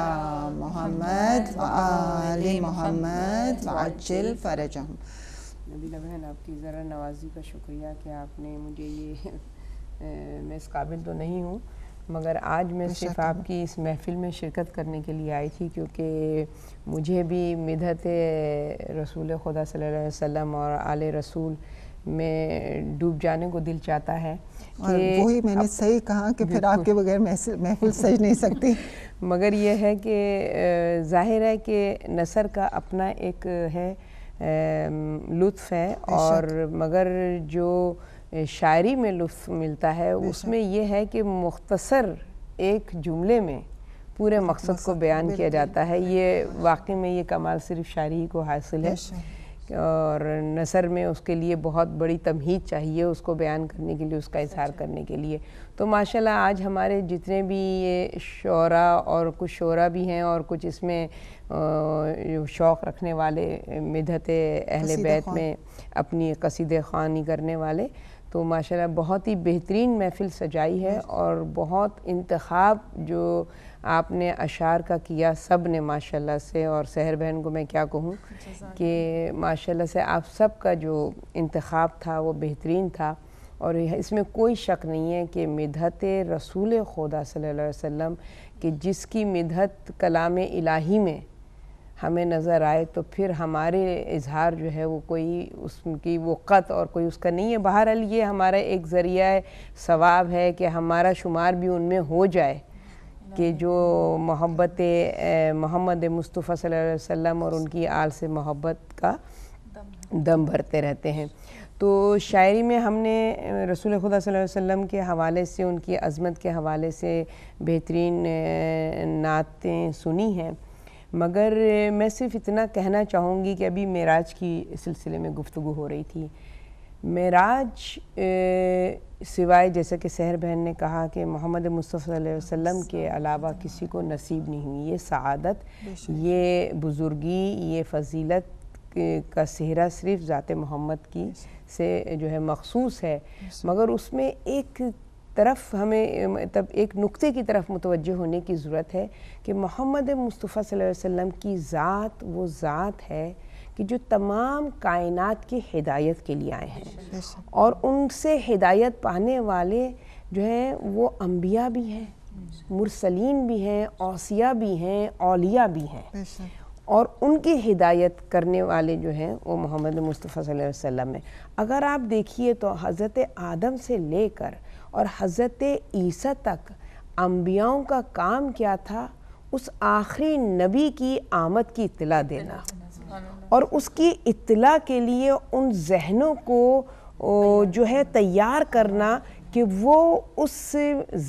B: محمد وآل محمد وعجل فرجہم۔
G: نبیلہ بہن، آپ کی ذرا نوازی کا شکریہ کہ آپ نے مجھے یہ میں اس قابل تو نہیں ہوں، مگر آج میں صرف آپ کی اس محفل میں شرکت کرنے کے لیے آئی تھی کیونکہ مجھے بھی مدحت رسول خدا صلی اللہ علیہ وسلم اور آل رسول میں ڈوب جانے کو دل چاہتا ہے۔
B: اور وہی میں نے صحیح کہا کہ پھر آپ کے بغیر محفل سج نہیں سکتی،
G: مگر یہ ہے کہ ظاہر ہے کہ نثر کا اپنا ایک ہے لطف ہے، اور مگر جو شاعری میں لطف ملتا ہے اس میں یہ ہے کہ مختصر ایک جملے میں پورے مقصد کو بیان کیا جاتا ہے. یہ واقعی میں یہ کمال صرف شاعری کو حاصل ہے، اور نثر میں اس کے لیے بہت بڑی تمہید چاہیے اس کو بیان کرنے کے لیے، اس کا اظہار کرنے کے لیے. تو ماشاءاللہ آج ہمارے جتنے بھی یہ شعراء اور کچھ شعراء بھی ہیں اور کچھ اس میں شوق رکھنے والے مدحت اہل بیت میں اپنی قصیدہ خوانی کرنے والے، تو ماشاءاللہ بہت ہی بہترین محفل سجائی ہے. اور بہت انتخاب جو آپ نے اشعار کا کیا سب نے ماشاءاللہ سے، اور سحر بہن کو میں کیا کہوں کہ ماشاءاللہ سے آپ سب کا جو انتخاب تھا وہ بہترین تھا. اور اس میں کوئی شک نہیں ہے کہ مدحت رسول خدا صلی اللہ علیہ وسلم کہ جس کی مدحت کلام الہی میں ہمیں نظر آئے تو پھر ہمارے اظہار جو ہے وہ کوئی اس کی وقت اور کوئی اس کا نہیں ہے. بہرحال یہ ہمارا ایک ذریعہ ثواب ہے کہ ہمارا شمار بھی ان میں ہو جائے کہ جو محبت محمد مصطفیٰ صلی اللہ علیہ وسلم اور ان کی آل سے محبت کا دم بھرتے رہتے ہیں. تو شاعری میں ہم نے رسول خدا صلی اللہ علیہ وسلم کے حوالے سے، ان کی عظمت کے حوالے سے بہترین نعتیں سنی ہیں، مگر میں صرف اتنا کہنا چاہوں گی کہ ابھی معراج کی سلسلے میں گفتگو ہو رہی تھی. معراج سوائے جیسا کہ سحر بہن نے کہا کہ محمد مصطفیٰ صلی اللہ علیہ وسلم کے علاوہ کسی کو نصیب نہیں ہوئی. یہ سعادت، یہ بزرگی، یہ فضیلت کا صحرا صرف ذات محمد کی سے جو ہے مخصوص ہے. مگر اس میں ایک طرف ہمیں مطلب ایک نقطے کی طرف متوجہ ہونے کی ضرورت ہے کہ محمد مصطفیٰ صلی اللہ علیہ وسلم کی ذات وہ ذات ہے کہ جو تمام کائنات کی ہدایت کے لیے آئے ہیں، اور ان سے ہدایت پانے والے جو ہیں وہ انبیاء بھی ہیں، مرسلین بھی ہیں، اوصیاء بھی ہیں، اولیاء بھی ہیں، اور ان کی ہدایت کرنے والے جو ہیں وہ محمد مصطفیٰ صلی اللہ علیہ وسلم ہیں. اگر آپ دیکھیے تو حضرت آدم سے لے کر اور حضرت عیسیٰ تک انبیاؤں کا کام کیا تھا؟ اس آخری نبی کی آمد کی اطلاع دینا، اور اس کی اطلاع کے لیے ان ذہنوں کو جو ہے تیار کرنا کہ وہ اس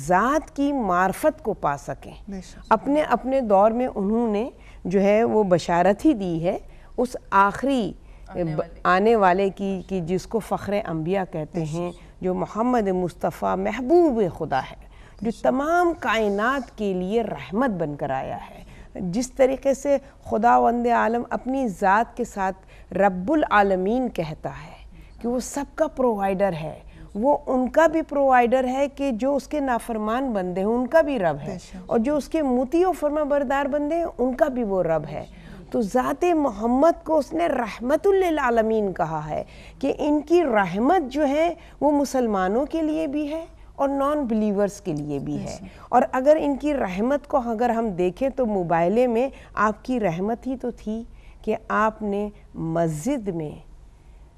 G: ذات کی معرفت کو پا سکیں. اپنے دور میں انہوں نے جو ہے وہ بشارت ہی دی ہے اس آخری آنے والے کی کہ جس کو فخر انبیاء کہتے ہیں، جو محمد مصطفیٰ محبوب خدا ہے، جو تمام کائنات کے لیے رحمت بن کر آیا ہے. جس طریقے سے خداوند عالم اپنی ذات کے ساتھ رب العالمین کہتا ہے کہ وہ سب کا پرووائڈر ہے، وہ ان کا بھی پرووائڈر ہے کہ جو اس کے نافرمان بندے ہیں ان کا بھی رب ہے، اور جو اس کے مطیع و فرما بردار بندے ہیں ان کا بھی وہ رب ہے. تو ذات محمد کو اس نے رحمت للعالمین کہا ہے کہ ان کی رحمت جو ہے وہ مسلمانوں کے لیے بھی ہے اور نان بلیورز کے لیے بھی ہے. اور اگر ان کی رحمت کو اگر ہم دیکھیں تو موبائلے میں آپ کی رحمت ہی تو تھی کہ آپ نے مسجد میں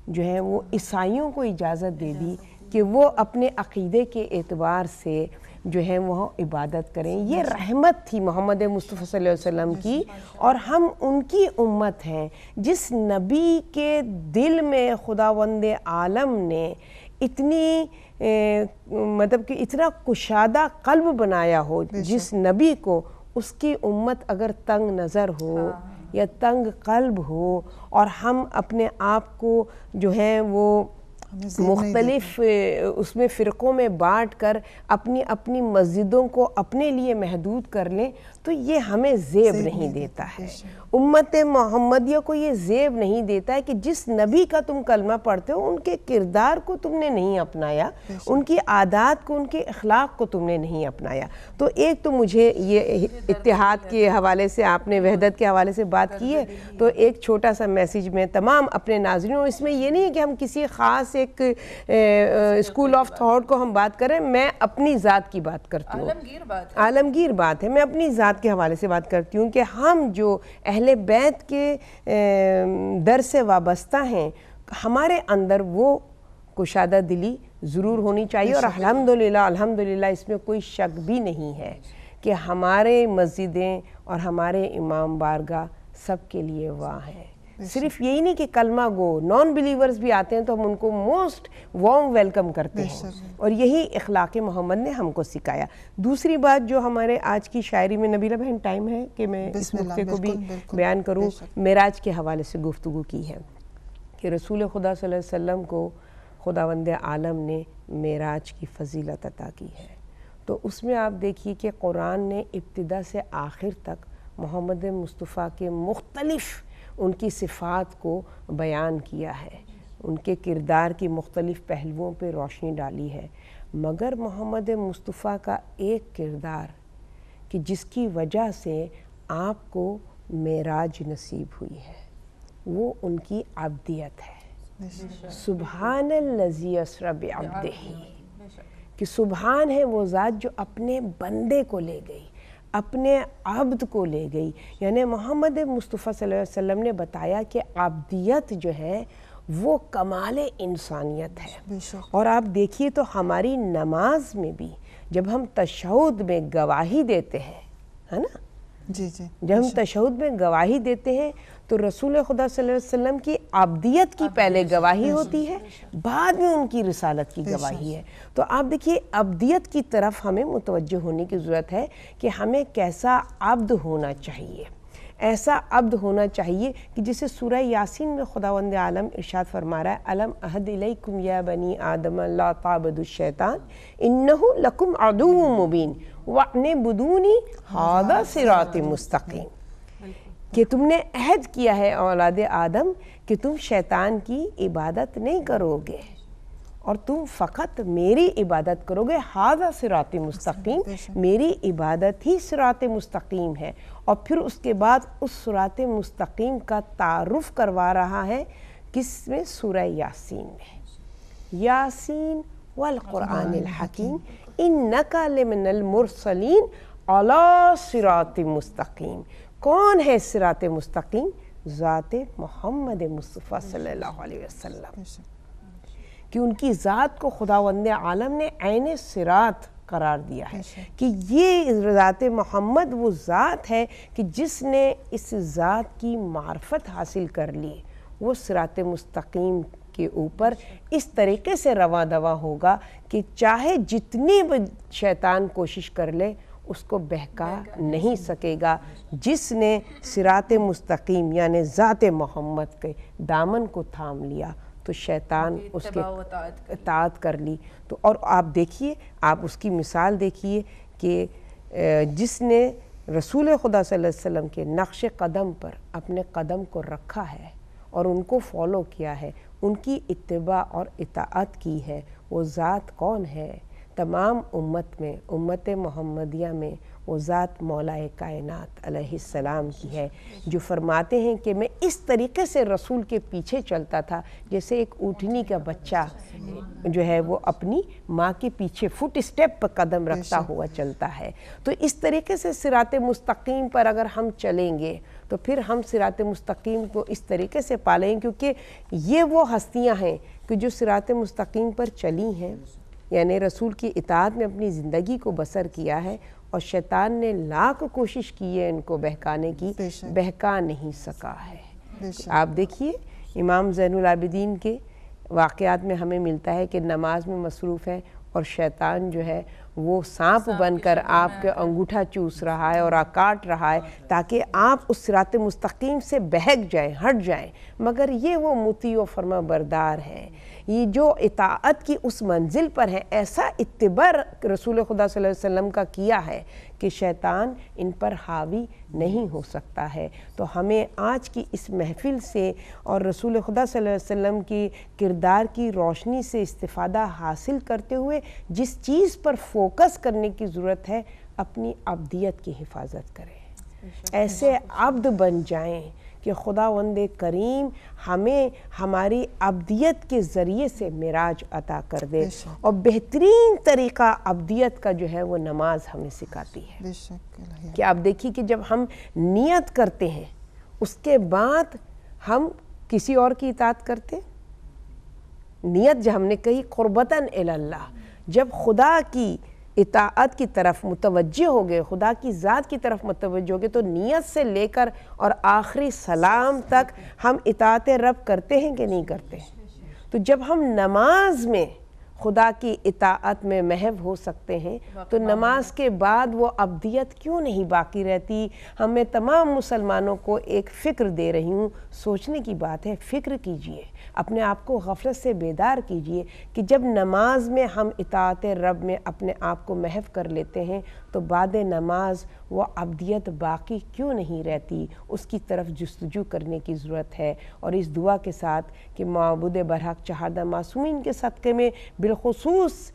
G: جو ہے وہ عیسائیوں کو اجازت دے دی کہ وہ اپنے عقیدے کے اعتبار سے جو ہے وہ عبادت کریں. یہ رحمت تھی محمد مصطفیٰ صلی اللہ علیہ وسلم کی، اور ہم ان کی امت ہیں جس نبی کے دل میں خداوند عالم نے اتنی مطلب کہ اتنا کشادہ قلب بنایا ہو، جس نبی کو اس کی امت اگر تنگ نظر ہو یا تنگ قلب ہو، اور ہم اپنے آپ کو جو ہے وہ مختلف اس میں فرقوں میں بانٹ کر اپنی مسجدوں کو اپنے لیے محدود کر لیں، تو یہ ہمیں زیب نہیں دیتا ہے. امت محمدیہ کو یہ زیب نہیں دیتا ہے کہ جس نبی کا تم کلمہ پڑھتے ہو ان کے کردار کو تم نے نہیں اپنایا، ان کی عادات کو، ان کے اخلاق کو تم نے نہیں اپنایا. تو ایک تو مجھے یہ اتحاد کے حوالے سے آپ نے وحدت کے حوالے سے بات کی ہے، تو ایک چھوٹا سا میسیج میں تمام اپنے ناظرینوں، اس میں یہ نہیں ہے کہ ہم کسی خاص ایک اسکول آف تھاٹ کو ہم بات کریں، میں اپنی ذات کی بات کرتی ہوں، عالمگیر بات ہے، میں اپنی ذات کے حوالے سے بات کرتی ہوں کہ ہم جو اہل بیت کے در سے وابستہ ہیں، ہمارے اندر وہ کشادہ دلی ضرور ہونی چاہیے. اور الحمدللہ اس میں کوئی شک بھی نہیں ہے کہ ہمارے مسجدیں اور ہمارے امام بارگاہ سب کے لیے وہاں ہیں. صرف یہی نہیں کہ کلمہ گو، نان بلیورز بھی آتے ہیں تو ہم ان کو موسٹ وارم ویلکم کرتے ہیں، اور یہی اخلاق محمد نے ہم کو سکھایا۔ دوسری بات جو ہمارے آج کی شاعری میں، نبیلہ بہن ٹائم ہے کہ میں اس نقطے کو بھی بیان کروں، معراج کے حوالے سے گفتگو کی ہے کہ رسول خدا صلی اللہ علیہ وسلم کو خداوند عالم نے معراج کی فضیلت عطا کی ہے۔ تو اس میں آپ دیکھیے کہ قرآن نے ابتدا سے آخر تک محمد مصطفیٰ کے مختلف ان کی صفات کو بیان کیا ہے، ان کے کردار کی مختلف پہلوؤں پہ روشنی ڈالی ہے، مگر محمد مصطفیٰ کا ایک کردار کہ جس کی وجہ سے آپ کو معراج نصیب ہوئی ہے، وہ ان کی عبدیت ہے۔ سبحان الذی اسری بعبدہ، کہ سبحان ہے وہ ذات جو اپنے بندے کو لے گئی، اپنے عبد کو لے گئی۔ یعنی محمد مصطفیٰ صلی اللہ علیہ وسلم نے بتایا کہ عبدیت جو ہے وہ کمال انسانیت ہے۔ اور آپ دیکھیے تو ہماری نماز میں بھی جب ہم تشہد میں گواہی دیتے ہیں، ہے نا، جب ہم تشہد میں گواہی دیتے ہیں تو رسول خدا صلی اللہ علیہ وسلم کی عبدیت کی پہلے گواہی ہوتی ہے، بعد میں ان کی رسالت کی گواہی ہے۔ تو آپ دیکھیے عبدیت کی طرف ہمیں متوجہ ہونے کی ضرورت ہے کہ ہمیں کیسا عبد ہونا چاہیے، ایسا عبد ہونا چاہیے کہ جسے سورہ یاسین میں خداوند عالم ارشاد فرما رہا ہے، الم عہد الیکم یا بنی آدم لا تعبدوا الشیطان انہ لکم عدو مبین واعبدونی ھذا صراط مستقیم، کہ تم نے عہد کیا ہے اولاد آدم کہ تم شیطان کی عبادت نہیں کرو گے اور تم فقط میری عبادت کرو گے، ھذا صراط مستقیم، میری عبادت ہی صراط مستقیم ہے۔ اور پھر اس کے بعد اس صراط مستقیم کا تعارف کروا رہا ہے کس میں؟ سورہ یاسین میں، یاسین والقرآن الحکیم انک لمن المرسلین علی صراط مستقیم۔ کون ہے صراط مستقیم؟ ذات محمد مصطفیٰ صلی اللہ علیہ وسلم، کہ ان کی ذات کو خداوند عالم نے عین صراط قرار دیا ہے، کہ یہ ذات محمد وہ ذات ہے کہ جس نے اس ذات کی معرفت حاصل کر لی، وہ صراط مستقیم کے اوپر اس طریقے سے رواں دواں ہوگا کہ چاہے جتنی شیطان کوشش کر لے اس کو بہکا نہیں سکے گا۔ جس نے صراط مستقیم یعنی ذات محمد کے دامن کو تھام لیا تو شیطان اس کے اطاعت کر لی۔ تو اور آپ دیکھیے، آپ اس کی مثال دیکھیے کہ جس نے رسول خدا صلی اللہ علیہ وسلم کے نقش قدم پر اپنے قدم کو رکھا ہے اور ان کو فالو کیا ہے، ان کی اتباع اور اطاعت کی ہے، وہ ذات کون ہے؟ تمام امت میں، امت محمدیہ میں وہ ذات مولا کائنات علیہ السلام کی ہے، جو فرماتے ہیں کہ میں اس طریقے سے رسول کے پیچھے چلتا تھا جیسے ایک اونٹنی کا بچہ جو ہے وہ اپنی ماں کے پیچھے فٹ اسٹیپ پر قدم رکھتا ہوا چلتا ہے۔ تو اس طریقے سے صراط مستقیم پر اگر ہم چلیں گے تو پھر ہم صراط مستقیم کو اس طریقے سے پالیں، کیونکہ یہ وہ ہستیاں ہیں کہ جو صراط مستقیم پر چلی ہیں، یعنی رسول کی اطاعت میں اپنی زندگی کو بسر کیا ہے، اور شیطان نے لاکھ کوشش کی ہے ان کو بہکانے کی، بہکا نہیں سکا ہے۔ آپ دیکھیے امام زین العابدین کے واقعات میں ہمیں ملتا ہے کہ نماز میں مصروف ہے اور شیطان جو ہے وہ سانپ بن کر آپ کے انگوٹھا چوس رہا ہے اور کاٹ رہا ہے تاکہ آپ اس صراط مستقیم سے بہک جائیں، ہٹ جائیں، مگر یہ وہ مطیع و فرما بردار ہے، یہ جو اطاعت کی اس منزل پر ہے، ایسا اتباع رسول خدا صلی اللہ علیہ وسلم کا کیا ہے کہ شیطان ان پر حاوی نہیں ہو سکتا ہے۔ تو ہمیں آج کی اس محفل سے اور رسول خدا صلی اللہ علیہ وسلم کی کردار کی روشنی سے استفادہ حاصل کرتے ہوئے جس چیز پر فوکس کرنے کی ضرورت ہے، اپنی عبدیت کی حفاظت کریں، ایسے عبد بن جائیں کہ خداوند کریم ہمیں ہماری عبدیت کے ذریعے سے معراج عطا کر دے، اور بہترین طریقہ عبدیت کا جو ہے وہ نماز ہمیں سکھاتی ہے۔ کہ آپ دیکھیے کہ جب ہم نیت کرتے ہیں اس کے بعد ہم کسی اور کی اطاعت کرتے، نیت جو ہم نے کہی قربتاً الی اللہ، جب خدا کی اطاعت کی طرف متوجہ ہو گئے، خدا کی ذات کی طرف متوجہ ہو گئے، تو نیت سے لے کر اور آخری سلام تک ہم اطاعت رب کرتے ہیں کہ نہیں کرتے؟ تو جب ہم نماز میں خدا کی اطاعت میں محو ہو سکتے ہیں تو نماز کے بعد وہ ابدیت کیوں نہیں باقی رہتی؟ ہمیں تمام مسلمانوں کو ایک فکر دے رہی ہوں، سوچنے کی بات ہے، فکر کیجئے، اپنے آپ کو غفلت سے بیدار کیجئے کہ جب نماز میں ہم اطاعت رب میں اپنے آپ کو محو کر لیتے ہیں تو بعد نماز وہ ابدیت باقی کیوں نہیں رہتی؟ اس کی طرف جستجو کرنے کی ضرورت ہے، اور اس دعا کے ساتھ کہ معبود برحق چہاردہ معصومین کے صدقے میں بالخصوص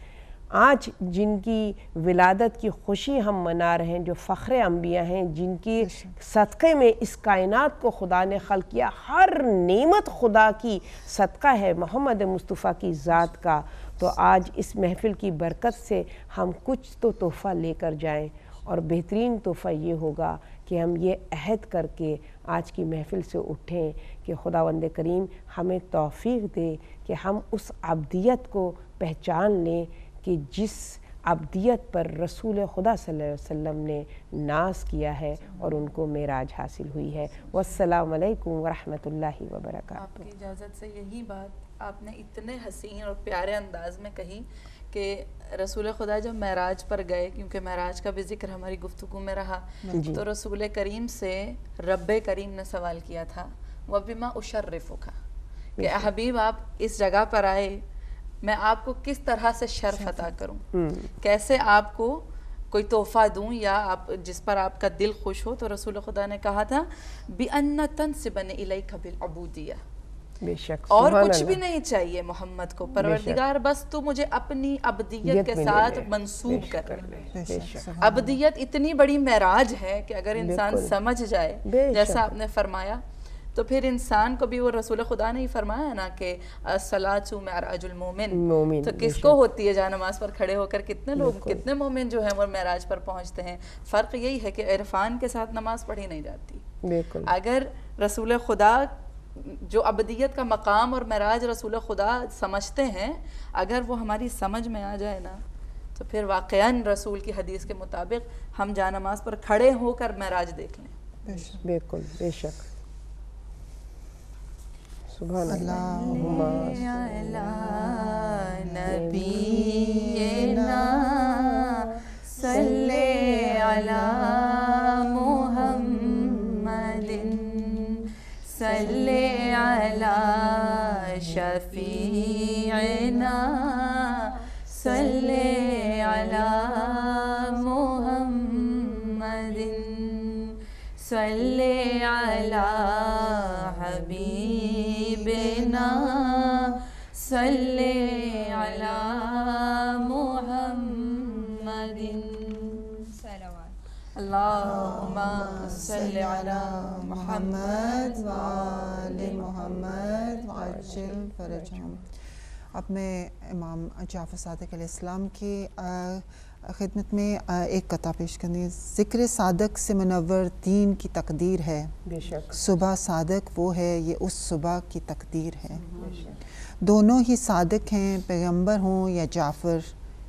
G: آج جن کی ولادت کی خوشی ہم منا رہے ہیں، جو فخر انبیاء ہیں، جن کی صدقے میں اس کائنات کو خدا نے خلق کیا، ہر نعمت خدا کی صدقہ ہے محمد مصطفیٰ کی ذات کا، تو آج اس محفل کی برکت سے ہم کچھ تو تحفہ لے کر جائیں، اور بہترین تحفہ یہ ہوگا کہ ہم یہ عہد کر کے آج کی محفل سے اٹھیں کہ خداوند کریم ہمیں توفیق دے کہ ہم اس ابدیت کو پہچان لیں کہ جس ابدیت پر رسول خدا صلی اللہ علیہ وسلم نے ناز کیا ہے اور ان کو معراج حاصل ہوئی ہے۔ والسلام علیکم ورحمۃ اللہ وبرکاتہ۔
A: آپ کی اجازت سے یہی بات آپ نے اتنے حسین اور پیارے انداز میں کہی کہ رسول خدا جب معراج پر گئے، کیونکہ معراج کا بھی ذکر ہماری گفتگو میں رہا، تو رسول کریم سے رب کریم نے سوال کیا تھا وَبِمَا أُشَرِّفُكَ، کہ حبیب آپ اس جگہ پر آئے، میں آپ کو کس طرح سے شرف عطا کروں، کیسے آپ کو کوئی تحفہ دوں یا آپ جس پر آپ کا دل خوش ہو؟ تو رسول خدا نے کہا تھا بِأَنَّ تَنْسِبَنِ إِلَيْكَ بِالْعُبُودِيَّةِ،
G: بے شک،
A: اور کچھ بھی نہیں چاہیے محمد کو، پروردگار بس تو مجھے اپنی ابدیت کے ساتھ منسوب کر لے۔ ابدیت اتنی بڑی معراج ہے کہ اگر انسان سمجھ جائے، جیسا آپ نے فرمایا، تو پھر انسان کو بھی وہ رسول خدا نے ہی فرمایا نا کہ الصلاۃ معراج المومن، تو کس کو ہوتی ہے جہاں نماز پر کھڑے ہو کر کتنے لوگ، کتنے مومن جو ہیں وہ معراج پر پہنچتے ہیں۔ فرق یہی ہے کہ عرفان کے ساتھ نماز پڑھی نہیں جاتی۔
G: بالکل،
A: اگر رسول خدا جو ابدیت کا مقام اور معراج رسول خدا سمجھتے ہیں، اگر وہ ہماری سمجھ میں آ جائے نا، تو پھر واقعاً رسول کی حدیث کے مطابق ہم جا نماز پر کھڑے ہو کر معراج دیکھ لیں۔
G: بالکل، بے شک۔ سبحان اللہ۔
A: نبینا صلی علی محمد صلی علی شفیعنا صلی علی محمد صلی علی حبیبنا صلی علی محمد اللہم صلی علی محمد
B: وآل محمد وعجل فرجہم۔ اب میں امام جعفر صادق علیہ السلام کی خدمت میں ایک قطعہ پیش کرنی ہے۔ ذکر صادق سے منور دین کی تقدیر ہے،
G: بے شک،
B: صبح صادق وہ ہے، یہ اس صبح کی تقدیر ہے۔ دونوں ہی صادق ہیں، پیغمبر ہوں یا جعفر،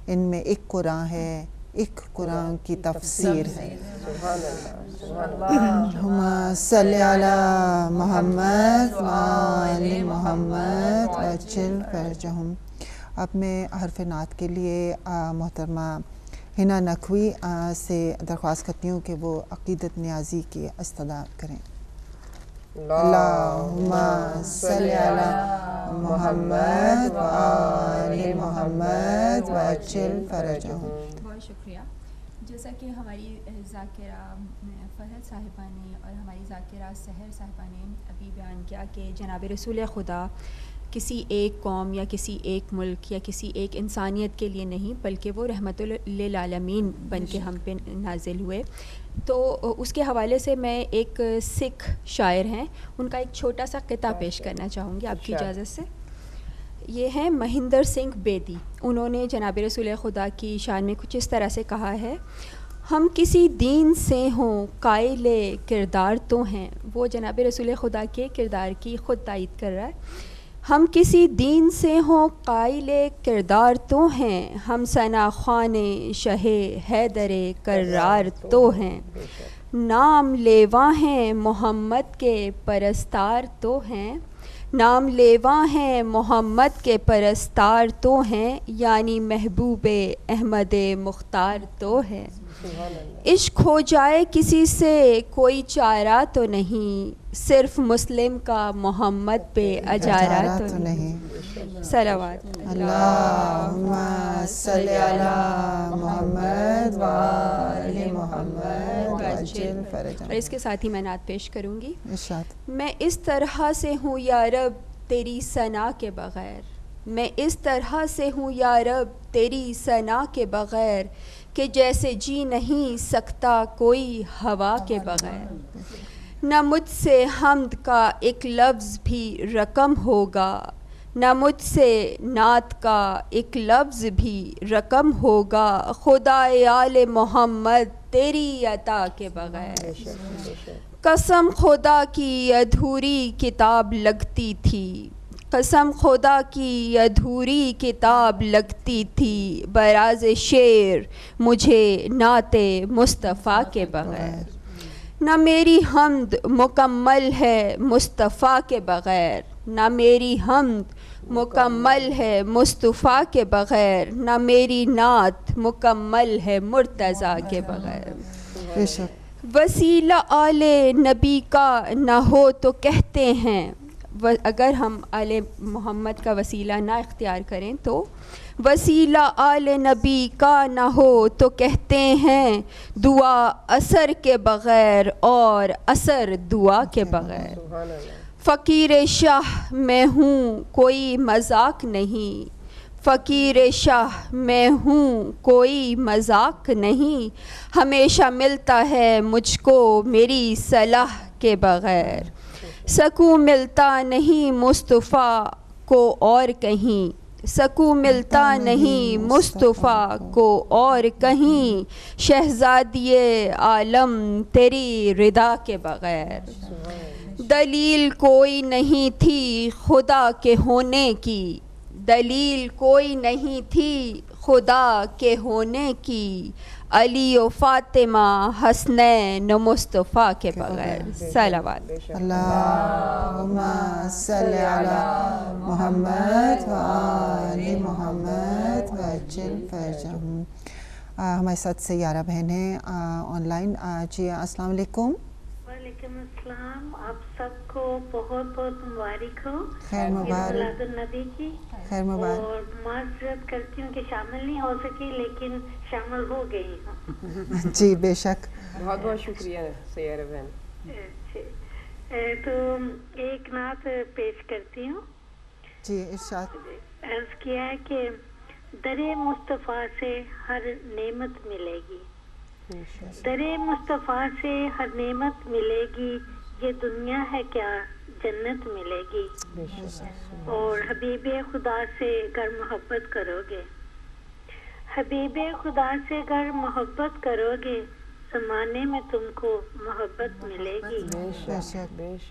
B: ان میں ایک قرآن ہے، ایک قرآن کی تفسیر ہے۔ اللہم صلی علی محمد وآل محمد وعجل فرجہم۔ اب میں حرف نعت کے لیے محترمہ ہنا نقوی سے درخواست کرتی ہوں کہ وہ عقیدت نیازی کی استدعا کریں۔ اللہم صلی علی محمد وآل محمد وعجل فرجہم۔
C: بہت شکریہ۔ جیسا کہ ہماری ذاکرہ فرحت صاحبہ نے اور ہماری ذاکرہ سحر صاحبہ نے ابھی بیان کیا کہ جناب رسول خدا کسی ایک قوم یا کسی ایک ملک یا کسی ایک انسانیت کے لیے نہیں، بلکہ وہ رحمت للعالمین بن کے ہم پہ نازل ہوئے۔ تو اس کے حوالے سے میں ایک سکھ شاعر ہیں، ان کا ایک چھوٹا سا قطعہ پیش کرنا چاہوں گی آپ کی اجازت سے۔ یہ ہیں مہندر سنگھ بیدی۔ انہوں نے جناب رسول خدا کی شان میں کچھ اس طرح سے کہا ہے: ہم کسی دین سے ہوں قائل کردار تو ہیں، وہ جناب رسول خدا کے کردار کی خود تائید کر رہا ہے۔ ہم کسی دین سے ہوں قائل کردار تو ہیں، ہم ثنا خوان شہ حیدر کرار تو ہیں، نام لیواں ہیں محمد کے پرستار تو ہیں، نام لیواں ہیں محمد کے پرستار تو ہیں، یعنی محبوب احمد مختار تو ہے۔ عشق ہو جائے کسی سے کوئی چارہ تو نہیں، صرف مسلم کا محمد پہ اجارہ تو نہیں۔ صلوات
B: اللہم صلی علی محمد و آل محمد وعجل فرجہ۔
C: اور اس کے ساتھ ہی میں نعت پیش کروں گی۔
B: ارشاد۔
C: میں اس طرح سے ہوں یا رب تیری ثنا کے بغیر، میں اس طرح سے ہوں یا رب تیری ثنا کے بغیر، کہ جیسے جی نہیں سکتا کوئی ہوا کے بغیر۔ نہ مجھ سے حمد کا ایک لفظ بھی رقم ہوگا، نہ مجھ سے نعت کا ایک لفظ بھی رقم ہوگا، خدا آل محمد تیری عطا کے بغیر۔ قسم خدا کی ادھوری کتاب لگتی تھی، قسم خدا کی ادھوری کتاب لگتی تھی، براز شعر مجھے نعت مصطفیٰ کے بغیر۔ نہ میری حمد مکمل ہے مصطفیٰ کے بغیر، نہ میری حمد مکمل ہے مصطفیٰ کے بغیر، نہ میری نعت مکمل ہے مرتضیٰ کے بغیر۔
B: بے شک۔
C: وسیلہ آل نبی کا نہ ہو تو کہتے ہیں، اگر ہم آل محمد کا وسیلہ نہ اختیار کریں تو وسیلہ آل نبی کا نہ ہو تو کہتے ہیں، دعا اثر کے بغیر اور اثر دعا کے بغیر۔ فقیر شاہ میں ہوں کوئی مذاق نہیں، فقیر شاہ میں ہوں کوئی مذاق نہیں، ہمیشہ ملتا ہے مجھ کو میری صلاح کے بغیر۔ سکون ملتا نہیں مصطفیٰ کو اور کہیں، سکون ملتا نہیں مصطفیٰ کو اور کہیں، شہزادی عالم تیری رضا کے بغیر۔ دلیل کوئی نہیں تھی خدا کے ہونے کی، دلیل کوئی نہیں تھی خدا کے ہونے کی، علی و فاطمہ حسنین و مصطفیٰ کے بغیر۔ صلوات۔
B: اللہم صلی علی محمد و آل محمد وعجل فرجہم۔ ہمارے ساتھ سیارہ بہن ہیں آن لائن۔ جی السلام علیکم۔
H: وعلیکم السلام، آپ سب کو بہت بہت مبارک ہو،
B: خیر مبارک،
H: میلاد النبی کی۔
B: خیر مبارک۔
H: اور معذرت کرتی ہوں کہ شامل نہیں ہو سکی، لیکن شامل ہو گئی ہوں۔
B: جی بے شک،
G: بہت بہت شکریہ سیارہ بہن۔
H: تو ایک نعت پیش کرتی ہوں۔
B: جی ارشاد۔
H: عرض کیا ہے کہ در مصطفیٰ سے ہر نعمت ملے گی، در مصطفیٰ سے ہر نعمت ملے گی، یہ دنیا ہے کیا جنت ملے گی۔ اور حبیب خدا سے گر محبت کرو گے، حبیب خدا سے گر محبت کرو گے، زمانے میں تم کو محبت ملے گی۔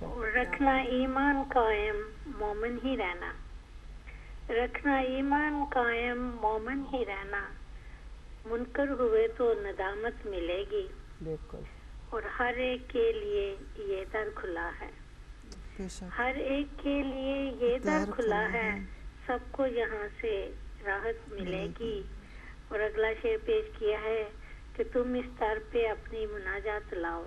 H: اور رکھنا ایمان قائم مومن ہی رہنا، رکھنا ایمان قائم مومن ہی رہنا، منکر ہوئے تو ندامت ملے گی۔ اور ہر ایک کے لیے یہ در کھلا ہے، ہر ایک کے لیے یہ در کھلا ہے، سب کو یہاں سے راحت ملے گی۔ اور اگلا شعر پیش کیا ہے کہ تم اس در پہ اپنی مناجات لاؤ،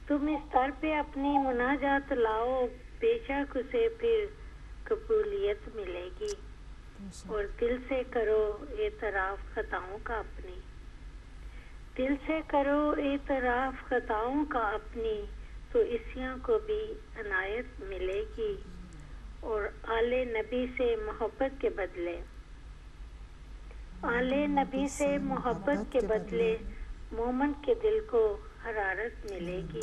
H: تم اس در پہ اپنی مناجات لاؤ، بے شک اسے پھر قبولیت ملے گی۔ اور دل سے کرو اعتراف خطاؤں کا اپنی، دل سے کرو اعتراف خطاؤں کا اپنی، تو عصیاں کو بھی عنایت ملے گی۔ اور آل نبی سے محبت کے بدلے، آل نبی سے محبت کے بدلے مومن کے دل کو حرارت ملے گی۔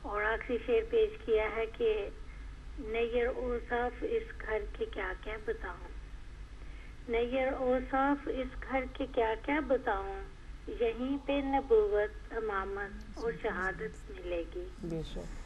H: اور آخری شعر پیش کیا ہے کہ نیر اوصاف اس گھر کے کیا کیا بتاؤں، نیر اوصاف اس گھر کے کیا کیا بتاؤں، یہیں پہ نبوت امامت اور شہادت ملے گی۔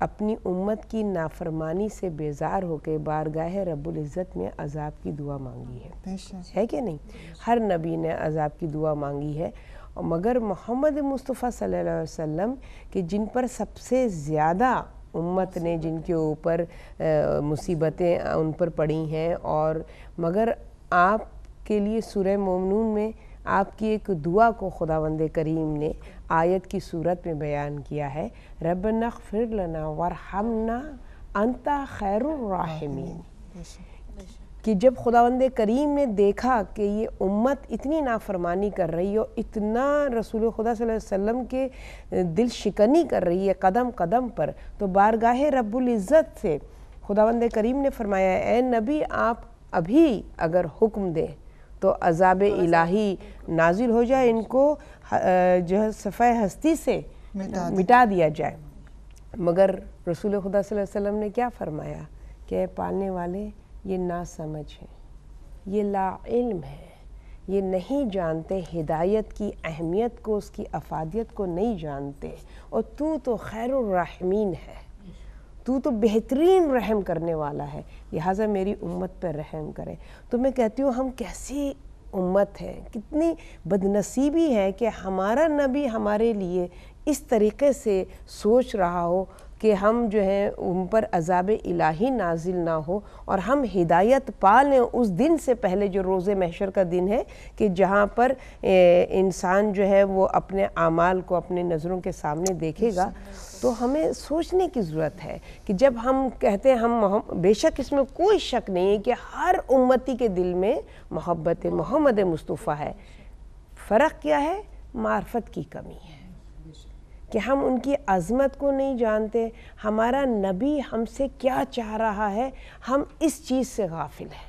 G: اپنی امت کی نافرمانی سے بیزار ہو کے بارگاہ رب العزت میں عذاب کی دعا مانگی ہے کہ نہیں؟ ہر نبی نے عذاب کی دعا مانگی ہے، مگر محمد مصطفیٰ صلی اللہ علیہ وسلم کہ جن پر سب سے زیادہ امت نے جن کے اوپر مصیبتیں ان پر پڑی ہیں، اور مگر آپ کے لیے سورہ مومنون میں آپ کی ایک دعا کو خداوند کریم نے آیت کی صورت میں بیان کیا ہے، ربنا اغفر لنا وارحمنا انت خیر الراحمین، کہ جب خداوند کریم نے دیکھا کہ یہ امت اتنی نافرمانی کر رہی ہے، اتنا رسول خدا صلی اللہ علیہ وسلم کے دل شکنی کر رہی ہے قدم قدم پر، تو بارگاہ رب العزت سے خداوند کریم نے فرمایا اے نبی آپ ابھی اگر حکم دیں تو عذاب الہی نازل ہو جائے، ان کو جو ہے صفحہ ہستی سے مٹا دیا جائے۔ مگر رسول خدا صلی اللہ علیہ وسلم نے کیا فرمایا کہ اے پالنے والے یہ ناسمجھ ہیں، یہ لا علم ہے، یہ نہیں جانتے ہدایت کی اہمیت کو، اس کی افادیت کو نہیں جانتے، اور تو خیر الرحمین ہے، تو بہترین رحم کرنے والا ہے، لہٰذا میری امت پر رحم کرے۔ تو میں کہتی ہوں ہم کیسی امت ہے، کتنی بدنصیبی ہے کہ ہمارا نبی ہمارے لیے اس طریقے سے سوچ رہا ہو کہ ہم جو ہے ان پر عذاب الہی نازل نہ ہو، اور ہم ہدایت پا لیں اس دن سے پہلے جو روز محشر کا دن ہے، کہ جہاں پر انسان جو ہے وہ اپنے اعمال کو اپنے نظروں کے سامنے دیکھے گا۔ تو ہمیں سوچنے کی ضرورت ہے کہ جب ہم کہتے ہیں ہم بے شک اس میں کوئی شک نہیں ہے کہ ہر امتی کے دل میں محبت محمد مصطفیٰ ہے، فرق کیا ہے؟ معرفت کی کمی ہے کہ ہم ان کی عظمت کو نہیں جانتے، ہمارا نبی ہم سے کیا چاہ رہا ہے ہم اس چیز سے غافل ہیں۔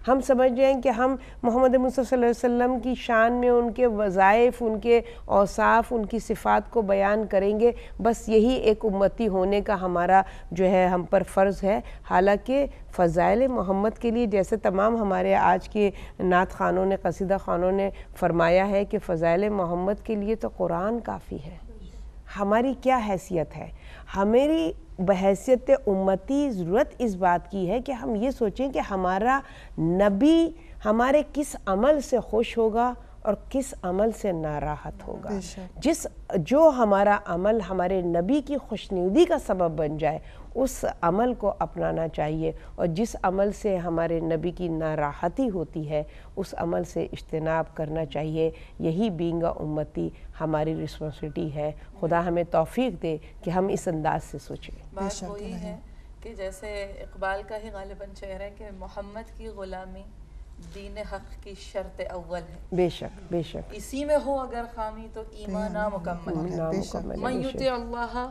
G: ہم سمجھ رہے ہیں کہ ہم محمد مصطفیٰ صلی اللہ علیہ وسلم کی شان میں ان کے وظائف، ان کے اوصاف، ان کی صفات کو بیان کریں گے، بس یہی ایک امتی ہونے کا ہمارا جو ہے ہم پر فرض ہے۔ حالانکہ فضائل محمد کے لیے جیسے تمام ہمارے آج کے نعت خوانوں نے، قصیدہ خوانوں نے فرمایا ہے کہ فضائل محمد کے لیے تو قرآن کافی ہے۔ ہماری کیا حیثیت ہے؟ ہماری بحیثیت امتی ضرورت اس بات کی ہے کہ ہم یہ سوچیں کہ ہمارا نبی ہمارے کس عمل سے خوش ہوگا اور کس عمل سے ناراحت ہوگا۔ جو ہمارا عمل ہمارے نبی کی خوشنودی کا سبب بن جائے اس عمل کو اپنانا چاہیے، اور جس عمل سے ہمارے نبی کی ناراحتی ہوتی ہے اس عمل سے اجتناب کرنا چاہیے۔ یہی بینگا امتی ہماری رسپانسبلٹی ہے۔ خدا ہمیں توفیق دے کہ ہم اس انداز سے سوچیں۔
A: بات وہی ہے کہ جیسے اقبال کا ہی غالباً شعر ہے کہ محمد کی غلامی دین حق کی شرط اول ہے،
G: بے شک بے شک،
A: اسی میں ہو اگر خامی تو ایمان نامکمل ہے۔ من یطع اللہ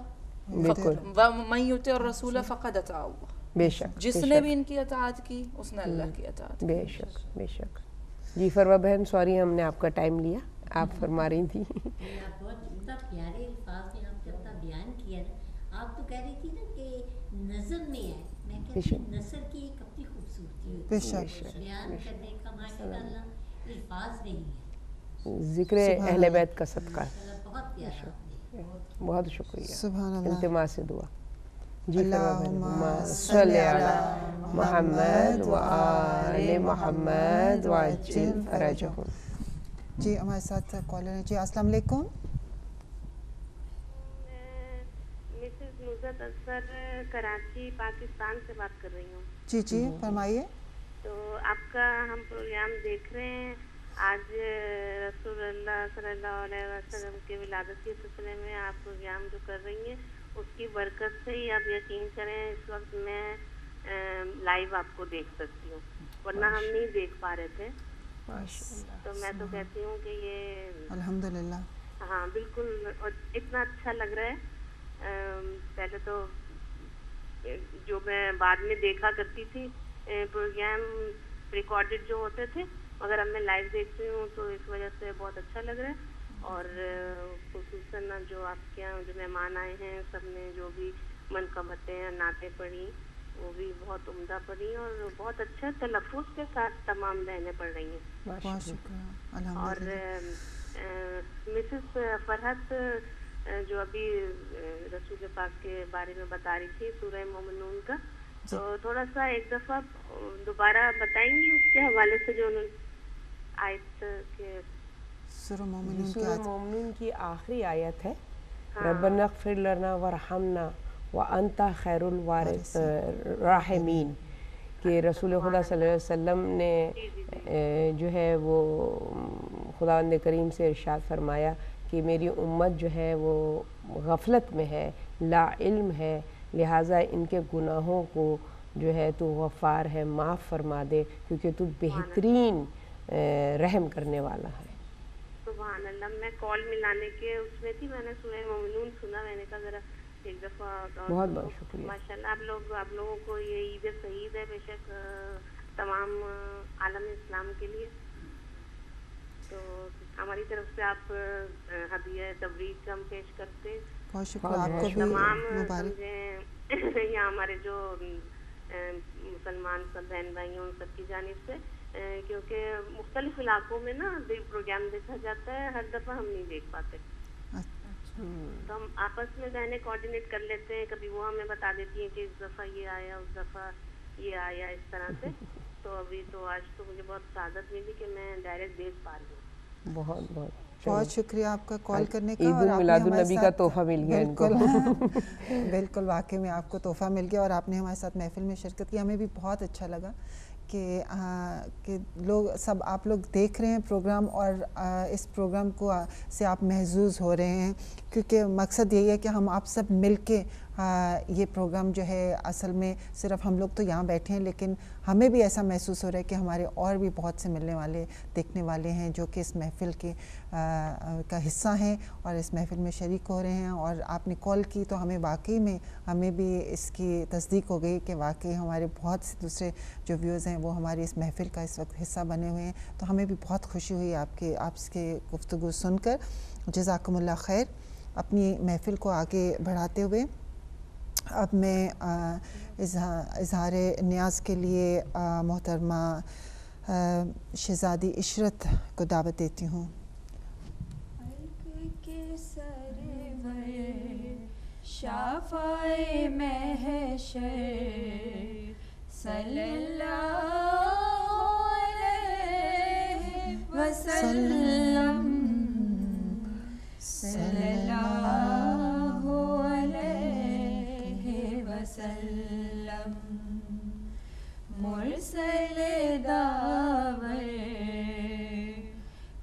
A: من یطع الرسول فقد اطاع اللہ،
G: بے شک،
A: جس نے بھی ان کی اطاعت کی اس نے اللہ کی اطاعت کی۔
G: بے شک بے شک۔ جی فروا بہن، سوری ہم نے آپ کا ٹائم لیا، آپ فرما رہی تھی۔
F: بہت عمدہ پیارے الفاظ میں آپ نے اپنا بیان کیا نا۔ آپ تو کہہ رہی تھی نا کہ نظر میں ہے، میں کہتی ہوں نثر کی ایک اپنی خوبصورتی ہوتی ہے، بیان کرنے کا ماشاء اللہ الفاظ نہیں ہے۔
G: ذکر اہل بیت کا صدقہ،
F: بہت پیارا،
G: بہت شکریہ،
B: سبحان اللہ۔
G: التماس دعا۔ جی
B: اللہم
G: صلی علی محمد و آل محمد وعجل فرجہم۔
B: جی ہمارے ساتھ کالر ہیں۔ جی السلام علیکم۔
I: مسز نصرت اظہر کراچی پاکستان سے بات کر رہی ہوں۔
B: جی جی فرمائیے۔
I: تو آپ کا ہم پروگرام دیکھ رہے ہیں، آج رسول اللہ صلی اللہ علیہ وسلم کی ولادت کے سلسلے میں آپ پروگرام جو کر رہی ہیں اس کی برکت سے ہی آپ یقین کریں اس وقت میں لائیو آپ کو دیکھ سکتی ہوں، ورنہ ہم نہیں دیکھ پا رہے تھے۔ تو میں تو کہتی ہوں کہ یہ
B: الحمدللہ،
I: ہاں بالکل، اور اتنا اچھا لگ رہا ہے۔ پہلے تو جو میں بعد میں دیکھا کرتی تھی پروگرام ریکارڈڈ جو ہوتے تھے، مگر اب میں لائیو دیکھتی ہوں تو اس وجہ سے بہت اچھا لگ رہا ہے۔ اور خصوصاً جو آپ کے یہاں جو مہمان آئے ہیں سب نے جو بھی منقبتیں نعتیں پڑھی وہ بھی بہت عمدہ پڑھی، اور بہت اچھا تلفظ کے ساتھ تمام بہنیں پڑھ رہی ہیں۔
B: بہت شکریہ،
I: اور مسز فرحت جو ابھی رسول پاک کے بارے میں بتا رہی تھی سورہ مومنون کا، تو تھوڑا سا ایک دفعہ دوبارہ بتائیں گی اس کے حوالے سے جو انہوں آیت کے
B: سورہ
G: مومنون کی آخری آیت ہے، ربنا اغفر لنا ورحمنا وانت خیر الراحمین، کہ رسول خدا صلی اللہ علیہ وسلم نے جو ہے وہ خداوند کریم سے ارشاد فرمایا کہ میری امت جو ہے وہ غفلت میں ہے، لا علم ہے، لہٰذا ان کے گناہوں کو جو ہے تو غفار ہے، معاف فرما دے، کیونکہ تو بہترین رحم کرنے والا ہے۔
I: سبحان اللہ، میں کال ملانے کے اس میں تھی، میں نے سورہ مومنون سنا، میں نے کہا ذرا ایک دفعہ۔
G: بہت بہت شکریہ
I: ماشاء اللہ، آپ لوگوں کو یہ عید سعید ہے بے شک تمام عالم اسلام کے لیے، تو ہماری طرف سے آپ ہدیہ تبریک ہم پیش کرتے ہیں۔
B: بہت شکریہ، آپ کو بھی
I: تمام
B: مبارک۔
I: یہاں ہمارے جو مسلمان سب بہن بھائی ہیں ان سب کی جانب سے، کیونکہ مختلف علاقوں میں نا پروگرام دیکھا جاتا ہے، ہر دفعہ ہم نہیں دیکھ پاتے، تو ہم آپس میں بہنیں کوآرڈینیٹ کر لیتے ہیں، کبھی وہ ہمیں بتا دیتی ہیں کہ اس دفعہ یہ آیا، اس دفعہ یہ آیا، اس طرح سے۔ تو ابھی تو آج تو مجھے بہت سعادت ملی کہ میں ڈائریکٹ دیکھ پا رہی ہوں۔
B: بہت بہت شکریہ آپ کا کال کرنے کا،
G: عید میلاد النبی کا تحفہ مل گیا ان کو۔
B: بالکل، واقعی میں آپ کو تحفہ مل گیا، اور آپ نے ہمارے ساتھ محفل میں شرکت کی، ہمیں بھی بہت اچھا لگا کہ لوگ سب آپ لوگ دیکھ رہے ہیں پروگرام، اور اس پروگرام کو سے آپ محظوظ ہو رہے ہیں، کیونکہ مقصد یہی ہے کہ ہم آپ سب مل کے یہ پروگرام جو ہے، اصل میں صرف ہم لوگ تو یہاں بیٹھے ہیں، لیکن ہمیں بھی ایسا محسوس ہو رہا ہے کہ ہمارے اور بھی بہت سے ملنے والے دیکھنے والے ہیں جو کہ اس محفل کے کا حصہ ہیں اور اس محفل میں شریک ہو رہے ہیں۔ اور آپ نے کال کی تو ہمیں واقعی میں ہمیں بھی اس کی تصدیق ہو گئی کہ واقعی ہمارے بہت سے دوسرے جو ویوز ہیں وہ ہماری اس محفل کا اس وقت حصہ بنے ہوئے ہیں، تو ہمیں بھی بہت خوشی ہوئی آپ کے گفتگو سن کر۔ جزاکم اللہ خیر۔ اپنی محفل کو آگے بڑھاتے ہوئے اب میں اظہار نیاز کے لیے محترمہ شہزادی عشرت کو دعوت دیتی ہوں۔
J: شافعِ محشر صلی اللہ علیہ وسلم، صلی اللہ علیہ وسلم، مرسل داور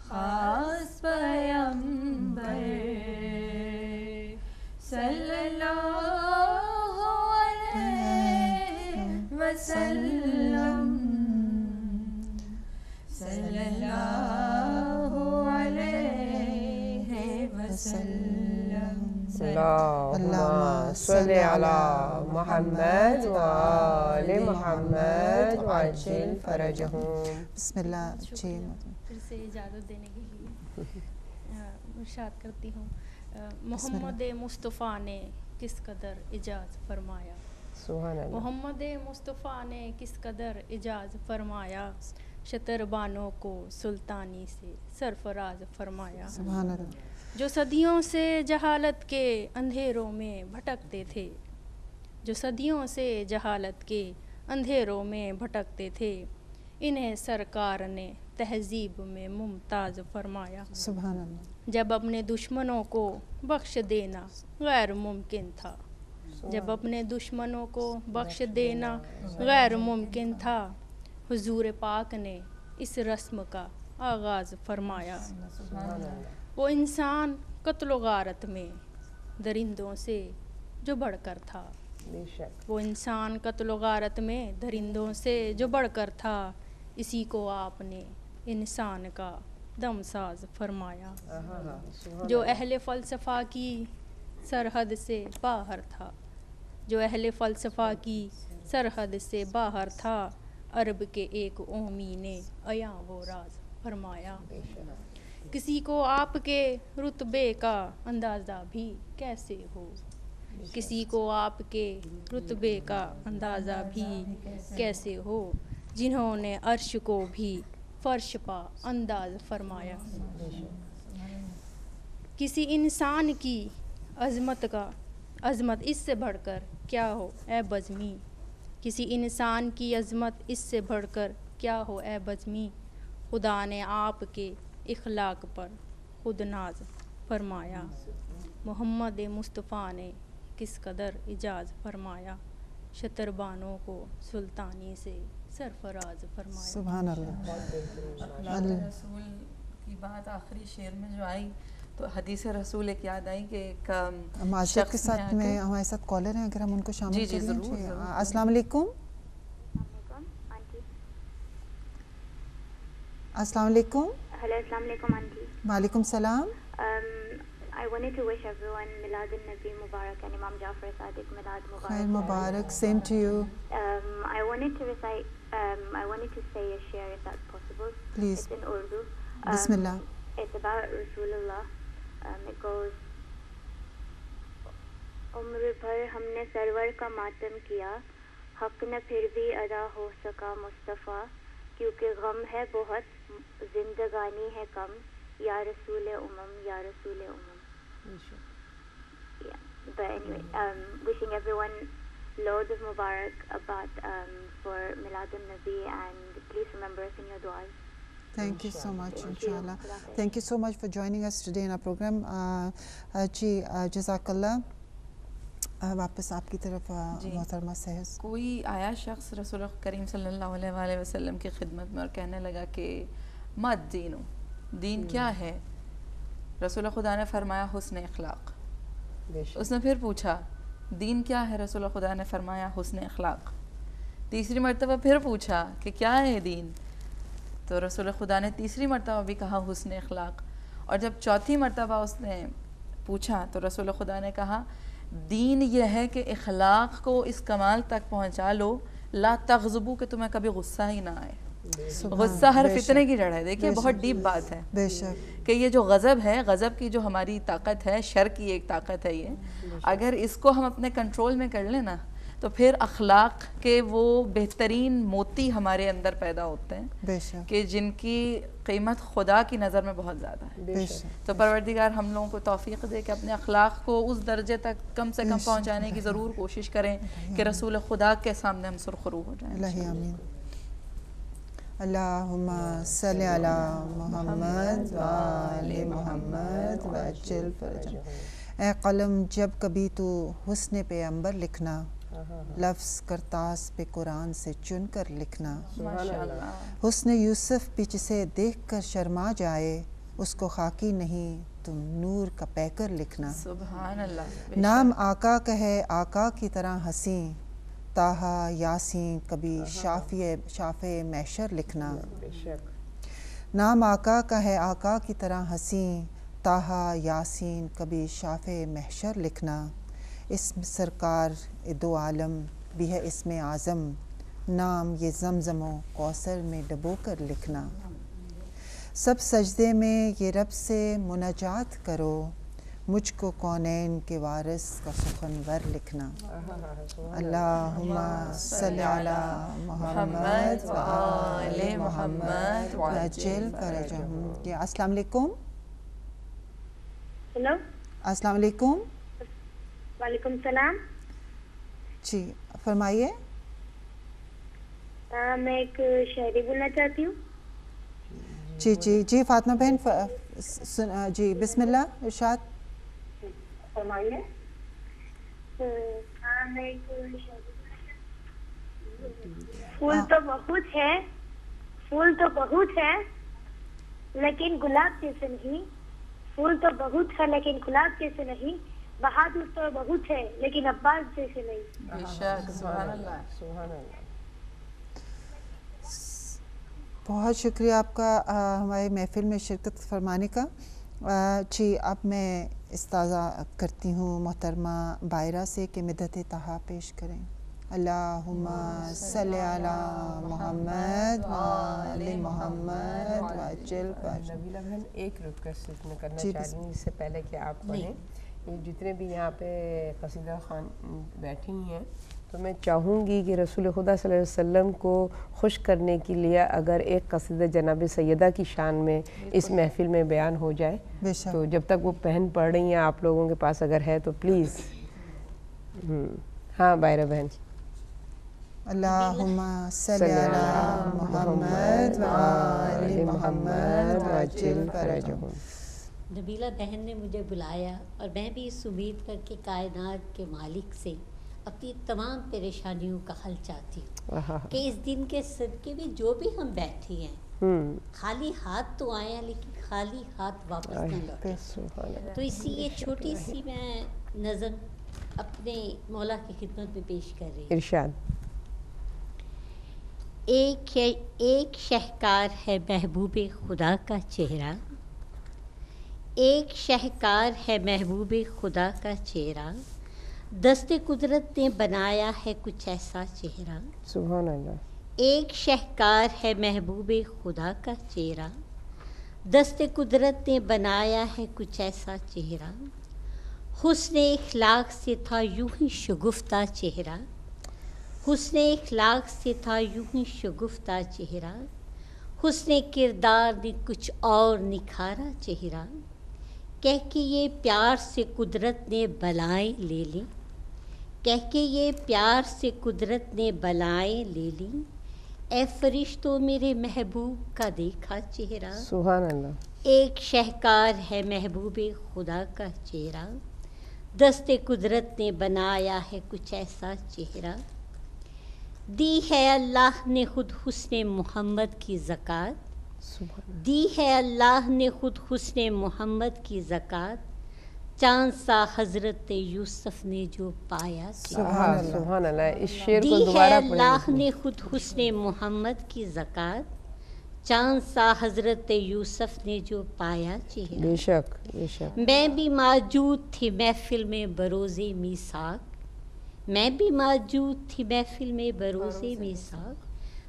J: خاص پیغمبر صلی اللہ علیہ وسلم، صلی اللہ علیہ وسلم۔
G: اللہم صلی علی محمد وآل محمد وعجل فرجہم۔
B: بسم اللہ۔
E: پھر سے اجازت دینے کے لیے ارشاد کرتی ہوں، محمد مصطفیٰ نے کس قدر اعجاز فرمایا،
G: سبحان اللہ،
E: محمد مصطفیٰ نے کس قدر اعجاز فرمایا، شتربانوں کو سلطانی سے سرفراز فرمایا،
B: سبحان اللہ،
E: جو صدیوں سے جہالت کے اندھیروں میں بھٹکتے تھے، جو صدیوں سے جہالت کے اندھیروں میں بھٹکتے تھے، انہیں سرکار نے تہذیب میں ممتاز فرمایا،
B: سبحان اللہ،
E: جب اپنے دشمنوں کو بخش دینا غیر ممکن تھا، جب اپنے دشمنوں کو بخش دینا غیر ممکن تھا، حضور پاک نے اس رسم کا آغاز فرمایا، وہ انسان قتل و غارت میں درندوں سے جو بڑھ کر تھا، وہ انسان قتل و غارت میں درندوں سے جو بڑھ کر تھا، اسی کو آپ نے انسان کا دم ساز فرمایا، جو اہل فلسفہ کی سرحد سے باہر تھا، جو اہل فلسفہ کی سرحد سے باہر تھا، عرب کے ایک اومی نے عیاں وہ راز فرمایا، کسی کو آپ کے رتبے کا اندازہ بھی کیسے ہو، کسی کو آپ کے رتبے کا اندازہ بھی کیسے ہو، جنہوں نے عرش کو بھی فرش پا انداز فرمایا، کسی انسان کی عظمت اس سے بڑھ کر کیا ہو اے بزمی، کسی انسان کی عظمت اس سے بڑھ کر کیا ہو اے بزمی، خدا نے آپ کے اخلاق پر خود ناز فرمایا، محمد مصطفیٰ نے کس قدر اعجاز فرمایا، شتربانوں کو سلطانی سے سرفراز فرمایا۔
B: سبحان اللہ۔
A: اخلاق رسول کی بات آخری شعر میں جو آئی تو حدیث رسول ایک یاد آئی کہ ایک
B: معاشرت کے ساتھ میں ہمارے ساتھ کالر ہیں، اگر ہم ان کو شامل کر لیں۔ السلام علیکم۔ السلام علیکم۔
K: ہیلو، السلام علیکم آنٹی۔
B: وعلیکم السلام۔
K: I wanted to wish everyone Milad al-Nabi Mubarak and Imam Jafar Sadiq Milad Mubarak.
B: Khair Mubarak, same to you.
K: I wanted to recite, I wanted to say a share if that's possible.
B: Please.
K: It's in Urdu.
B: Bismillah.
K: It's about Rasulullah. It goes, عمر بھر ہم نے سرور کا ماتم کیا، حق نہ پھر بھی ادا ہو سکا مصطفیٰ، کیونکہ غم ہے بہت زندگانی ہے کم، یا رسول امم یا رسول امم۔ Yeah, but anyway, wishing everyone loads of Mubarak about for Milad al-Nabi, and please remember us in your du'as.
B: Thank you so much, inshallah. Thank you so much for joining us today in our program. جی جزاک اللہ۔ واپس آپ کی طرف محترمہ سہز۔
A: کوئی آیا شخص رسول کریم صلی اللہ علیہ وآلہ وسلم کی خدمت میں اور کہنے لگا کہ مت دینو، دین کیا ہے؟ رسول خدا نے فرمایا حسن اخلاق۔ اس نے پھر پوچھا دین کیا ہے؟ رسول خدا نے فرمایا حسن اخلاق۔ تیسری مرتبہ پھر پوچھا کہ کیا ہے دین؟ تو رسول خدا نے تیسری مرتبہ بھی کہا حسن اخلاق۔ اور جب چوتھی مرتبہ اس نے پوچھا تو رسول خدا نے کہا دین یہ ہے کہ اخلاق کو اس کمال تک پہنچا لو لا تغضبو، کہ تمہیں کبھی غصہ ہی نہ آئے۔ غصہ ہر فتنے کی جڑ ہے۔ دیکھیے بہت ڈیپ بات ہے
B: بے شک
A: کہ یہ جو غضب ہے، غضب کی جو ہماری طاقت ہے، شر کی ایک طاقت ہے، یہ اگر اس کو ہم اپنے کنٹرول میں کر لیں نا تو پھر اخلاق کے وہ بہترین موتی ہمارے اندر پیدا ہوتے ہیں کہ جن کی قیمت خدا کی نظر میں بہت زیادہ ہے۔ تو پروردگار ہم لوگوں کو توفیق دے کہ اپنے اخلاق کو اس درجے تک کم سے کم پہنچانے کی ضرور کوشش کریں کہ رسول خدا کے سامنے ہم سرخرو ہو جائیں۔
B: اللہ آمین۔ اللہم صلی علی محمد و آل محمد وعجل فرجہم۔ اے قلم جب کبھی تو حسن پیغمبر لکھنا، لفظ کرتاس پہ قرآن سے چن کر لکھنا، حسن یوسف پیچھے سے دیکھ کر شرما جائے، اس کو خاکی نہیں تم نور کا پیکر لکھنا۔
A: سبحان اللہ۔
B: نام آقا کا ہے آقا کی طرح حسین، تاہا یاسین کبھی شافع محشر لکھنا۔ نام آقا کا ہے آقا کی طرح حسین، تاہا یاسین کبھی شافع محشر لکھنا۔ اسم سرکار دو عالم بھی ہے اسم اعظم، نام یہ زمزم و کوثر میں ڈبو کر لکھنا۔ سب سجدے میں یہ رب سے مناجات کرو، مجھ کو کونین کے وارث کا سخنور لکھنا۔ اللہم صلی علی محمد و آل محمد وعجل فرجہم۔ السلام علیکم۔
K: ہیلو،
B: السلام علیکم۔
K: وعلیکم السلام۔
B: جی فرمائیے۔
K: میں ایک شاعری بولنا چاہتی ہوں۔
B: جی جی جی فاطمہ بہن جی بسم اللہ ارشاد
K: فرمائیے۔ پھول تو بہت ہے، پھول تو بہت ہے لیکن گلاب جیسے نہیں، پھول تو بہت ہے لیکن گلاب جیسے نہیں، بہادر تو بہت ہے لیکن عباس جیسے نہیں۔
A: بے شک، سبحان اللہ،
G: سبحان اللہ۔
B: بہت شکریہ آپ کا ہمارے محفل میں شرکت فرمانے کا۔ جی اب میں استاذہ کرتی ہوں محترمہ بائرہ سے کہ مدحت طہا پیش کریں۔ اللہم صلی علی محمد و آل محمد وعجل فرجہم۔
G: نبیلہ بہن ایک ریکویسٹ میں کرنا چاہ رہی ہوں اس سے پہلے کہ آپ پڑھیں، جتنے بھی یہاں پہ قصیدہ خوان بیٹھی ہیں تو میں چاہوں گی کہ رسول خدا صلی اللہ علیہ وسلم کو خوش کرنے کے لیے اگر ایک قصیدہ جناب سیدہ کی شان میں اس محفل میں بیان ہو جائے تو جب تک وہ بہن پڑھ رہی ہیں آپ لوگوں کے پاس اگر ہے تو پلیز. ہاں بائرہ بہن.
B: اللہم صلی علی محمد و آل محمد وعجل فرجہم.
F: نبیلہ بہن نے مجھے بلایا اور میں بھی اس امید کر کے کائنات کے مالک سے اپنی تمام پریشانیوں کا حل چاہتی ہوں کہ اس دن کے صدقے میں جو بھی ہم بیٹھے ہیں خالی ہاتھ تو آئے ہیں لیکن خالی ہاتھ واپس نہ لوٹے. تو اسی یہ چھوٹی سی میں نظم اپنے مولا کی خدمت میں پیش کر رہی ہوں.
G: ارشاد.
F: ایک شہکار ہے محبوب خدا کا چہرہ، ایک شہکار ہے محبوب خدا کا چہرہ، دست قدرت نے بنایا ہے کچھ ایسا چہرہ.
G: سبحان اللہ.
F: ایک شہکار ہے محبوب خدا کا چہرہ، دست قدرت نے بنایا ہے کچھ ایسا چہرہ، حسن اخلاق سے تھا یوں ہی شگفتہ چہرہ، حسن اخلاق سے تھا یوں ہی شگفتہ چہرہ، حسن کردار نے کچھ اور نکھارا چہرہ، کہہ کے یہ پیار سے قدرت نے بلائیں لے لیں، کہہ کے یہ پیار سے قدرت نے بلائیں لے لیں، اے فرشتوں میرے محبوب کا دیکھا چہرہ.
G: سبحان اللہ.
F: ایک شہکار ہے محبوب خدا کا چہرہ، دست قدرت نے بنایا ہے کچھ ایسا چہرہ، دی ہے اللہ نے خود حسن محمد کی زکوٰۃ، دی ہے اللہ نے خود حسن محمد کی زکوٰۃ، چاند سا حضرت یوسف نے جو پایا.
G: سبحان اللہ. اس شعر کو
F: دی ہے
G: دوبارہ
F: اللہ نے خود حسن محمد کی زکوٰۃ، چاند سا حضرت یوسف نے جو پایا چہرہ.
G: بے شک بے شک.
F: میں بھی موجود تھی محفل میں بروز میثاق، میں بھی موجود تھی محفل میں بروز میثاق،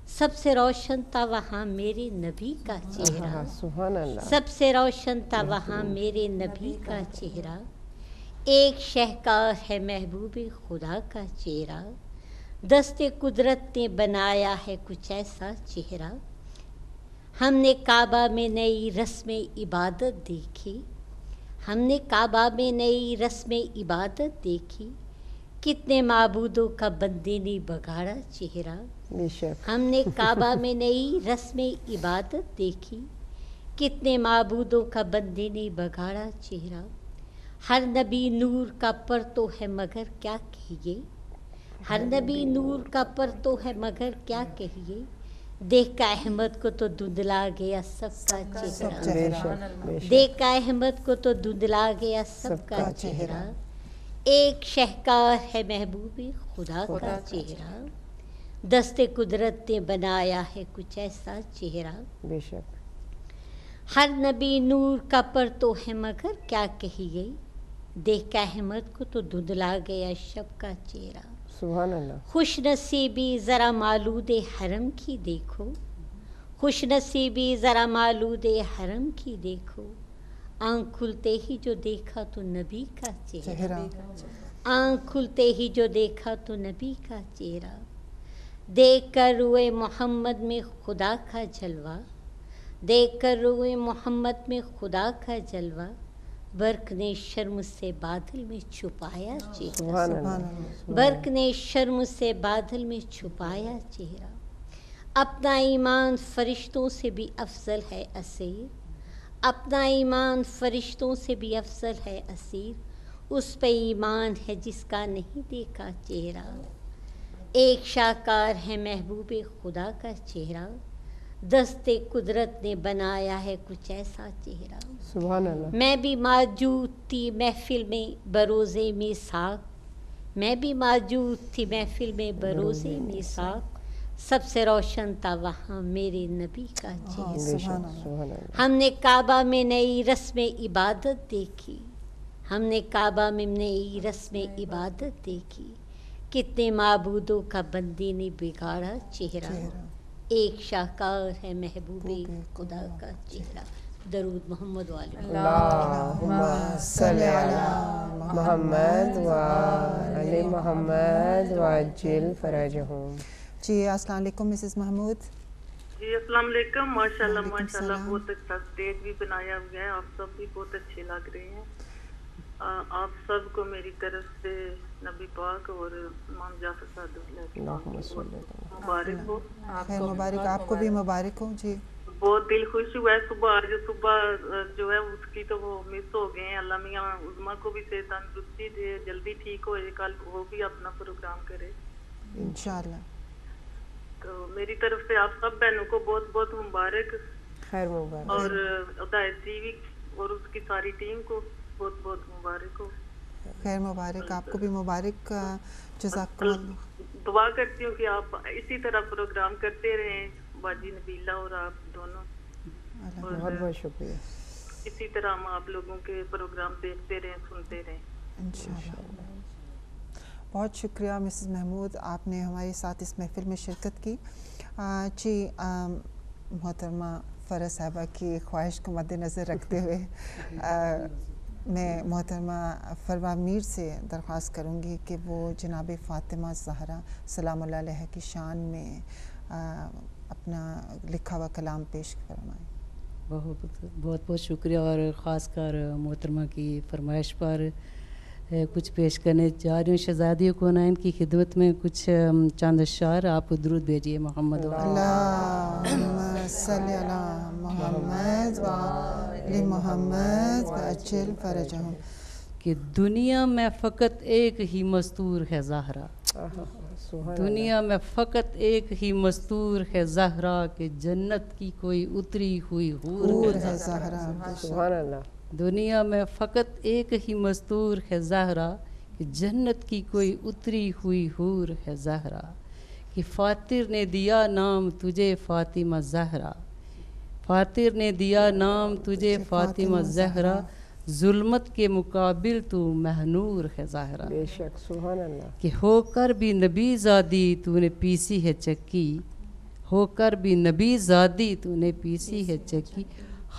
F: سب سے روشن تھا وہاں میرے نبی کا چہرہ.
G: سبحان اللہ.
F: سب سے روشن تھا وہاں میرے نبی کا چہرہ، ایک شہکار ہے محبوب خدا کا چہرہ، دست قدرت نے بنایا ہے کچھ ایسا چہرہ. ہم نے کعبہ میں نئی رسم عبادت دیکھی، ہم نے کعبہ میں نئی رسم عبادت دیکھی، کتنے معبودوں کا بندے نے بگاڑا چہرہ.
G: بے شک.
F: ہم نے کعبہ میں نئی رسم عبادت دیکھی، کتنے معبودوں کا بندے نے بگاڑا چہرہ. ہر نبی نور کا پرتو ہے مگر کیا کہیے، ہر نبی نور کا پرتو ہے مگر کیا کہیے، دیکھ کا احمد کو تو دھندلا گیا سب کا چہرہ، دیکھ کا احمد کو تو دھندلا گیا سب کا چہرہ. ایک شہکار ہے محبوب خدا کا چہرہ، دست قدرت نے بنایا ہے کچھ ایسا چہرہ.
G: بے شک.
F: ہر نبی نور کا پرتو ہے مگر کیا کہیے، دیکھ کا احمد کو تو دھندلا گیا شب کا چہرہ.
G: سبحان اللہ.
F: خوش نصیبی ذرا مالود حرم کی دیکھو، خوش نصیبی ذرا مالود حرم کی دیکھو، آنکھ کھلتے ہی جو دیکھا تو نبی کا چہرہ، آنکھ کھلتے ہی جو دیکھا تو نبی کا چہرہ. دیکھ کر روئے محمد میں خدا کا جلوہ، دیکھ کر روئے محمد میں خدا کا جلوہ، برق نے شرم سے بادل میں چھپایا چہرہ، برق نے شرم سے بادل میں چھپایا چہرہ. اپنا ایمان فرشتوں سے بھی افضل ہے اسیر، اپنا ایمان فرشتوں سے بھی افضل ہے اسیر، اس پہ ایمان ہے جس کا نہیں دیکھا چہرہ. ایک شاکار ہے محبوب خدا کا چہرہ، دست قدرت نے بنایا ہے کچھ ایسا چہرہ.
G: سبحان اللہ.
F: میں بھی موجود تھی محفل میں بروز میثاق، میں بھی موجود تھی محفل میں بروز میثاق، سب سے روشن تھا وہاں میرے نبی کا چہرہ. ہم نے کعبہ میں نئی رسم عبادت دیکھی، ہم نے کعبہ میں نئی رسم عبادت دیکھی، کتنے معبودوں کا بندے نے بگاڑا چہرہ. ایک شاہکار ہے محبوب خدا کا چہرہ. درود محمد والے
G: اللہم صلی علی محمد وعلی محمد وعجل فرجہم.
B: جی السلام علیکم مسز محمود.
L: جی السلام علیکم. ماشاءاللہ ماشاءاللہ بہت اچھا اسٹیج بھی بنایا ہوا ہے. آپ سب بھی بہت اچھے لگ رہے ہیں. آپ سب کو میری طرف سے نبی پاک اور امام جعفر صادق مبارک ہو.
B: خیر مبارک. آپ کو بھی مبارک ہو. جی
L: بہت دل خوش ہوا ہے. صبح آج صبح جو ہے اس کی تو وہ مس ہو گئے ہیں. اللہ میاں عظمیٰ کو بھی سے تندرستی دے, جلدی ٹھیک ہو جائے, کل وہ بھی اپنا پروگرام کرے
B: انشاءاللہ.
L: تو میری طرف سے آپ سب بہنوں کو بہت بہت مبارک.
G: خیر مبارک.
L: اور ہدایت ٹی وی اور اس کی ساری ٹیم کو بہت بہت مبارک ہو.
B: خیر مبارک. آپ کو بھی مبارک. جزاک اللہ.
L: دعا کرتی ہوں کہ آپ اسی طرح پروگرام کرتے رہیں, باجی نبیلہ اور آپ دونوں.
G: بہت بہت شکریہ.
L: اسی طرح ہم آپ لوگوں کے پروگرام دیکھتے رہیں, سنتے رہیں
B: انشاءاللہ. بہت شکریہ مسز محمود, آپ نے ہمارے ساتھ اس محفل میں شرکت کی. جی محترمہ فرح صاحبہ کی خواہش کو مد نظر رکھتے ہوئے میں محترمہ فروا میر سے درخواست کروں گی کہ وہ جناب فاطمہ زہرا سلام اللہ علیہ کی شان میں اپنا لکھا ہوا کلام پیش فرمائیں.
D: بہت بہت شکریہ. اور خاص کر محترمہ کی فرمائش پر کچھ پیش کرنے جا رہی ہوں. شہزادی کونین کی خدمت میں کچھ چند اشعار آپ درود بھیجیے. محمد
B: اللہم صلی علی محمد وعلی محمد وعجل فرجہم.
D: کہ دنیا میں فقط ایک ہی مستور ہے زہرا, دنیا میں فقط ایک ہی مستور ہے زہرا, کہ جنت کی کوئی اتری ہوئی حور ہے زہرا.
G: سبحان اللہ.
D: دنیا میں فقط ایک ہی مستور ہے زہرا, کہ جنت کی کوئی اتری ہوئی حور ہے زہرا. کہ فاتر نے دیا نام تجھے فاطمہ زہرا, فاتر نے دیا نام تجھے فاطمہ زہرا, ظلمت کے مقابل تو مہنور ہے زہرا.
G: بے شک. سبحان اللہ.
D: کہ ہو کر بھی نبی زادی تو نے پیسی ہے چکی, ہو کر بھی نبی زادی تو نے پیسی ہے چکی,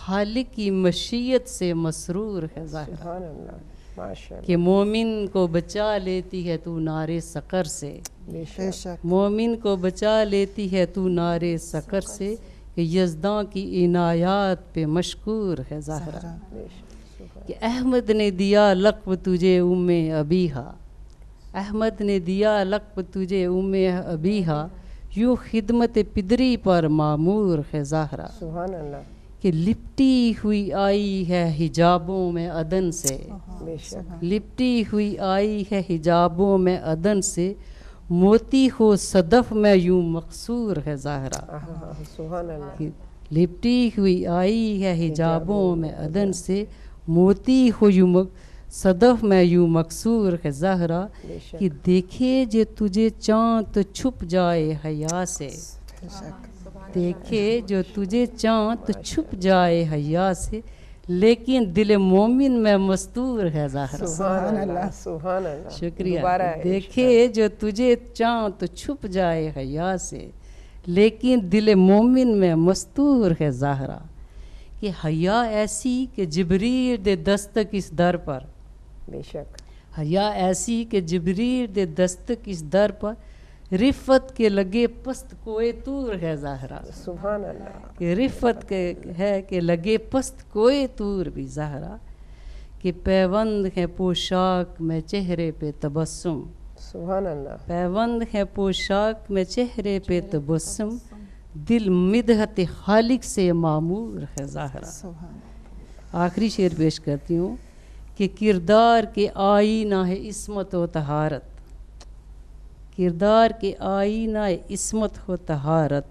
D: خالق کی مشیت سے مسرور ہے زہرا.
G: سبحان اللہ. ماشاءاللہ.
D: کہ مومن کو بچا لیتی ہے تو نارے سقر سے,
G: بے شک.
D: مومن کو بچا لیتی ہے تو نارے سقر سے, کہ یزداں کی عنایات پہ مشکور ہے زہرا. کہ احمد نے دیا لقب تجھے ام ابیہا, احمد نے دیا لقب تجھے ام ابیہا, یوں خدمت پدری پر معمور ہے زہرا.
G: سبحان اللہ.
D: کہ لپٹی ہوئی آئی ہے حجابوں میں عدن سے,
G: بے شک.
D: لپٹی ہوئی آئی ہے حجابوں میں عدن سے, موتی ہو صدف میں یوں مقصور ہے زہرا.
G: سبحان اللہ.
D: کہ لپٹی ہوئی آئی ہے حجابوں میں عدن سے, موتی ہو یوں صدف میں یوں مقصور ہے زہرا. کہ دیکھے جو تجھے چاند تو چھپ جائے حیا سے, دیکھے جو تجھے چاند تو چھپ جائے حیا سے, لیکن دل مومن میں مستور ہے زہرا.
G: سبحان اللہ. سبحان اللہ.
D: شکریہ. دیکھے جو تجھے چاند تو چھپ جائے حیا سے, لیکن دل مومن میں مستور ہے زہرا. کہ حیا ایسی کہ جبریل دے دستک اس در پر,
G: بے شک.
D: حیا ایسی کہ جبریل دے دستک اس در پر, رفت کے لگے پست کوئے طور ہے زہرا.
G: سبحان اللہ.
D: کہ رفت کے ہے کہ لگے پست کوئے طور بھی زہرا. کہ پیوند ہے پوشاک میں چہرے پہ تبسم,
G: سبحان اللہ.
D: پیوند ہے پوشاک میں چہرے پہ تبسم, دل مدحت خالق سے معمور ہے زہرا. آخری شعر پیش کرتی ہوں. کہ کردار کے آئینہ ہے عصمت و طہارت, کردار کے آئینہ عصمت و طہارت,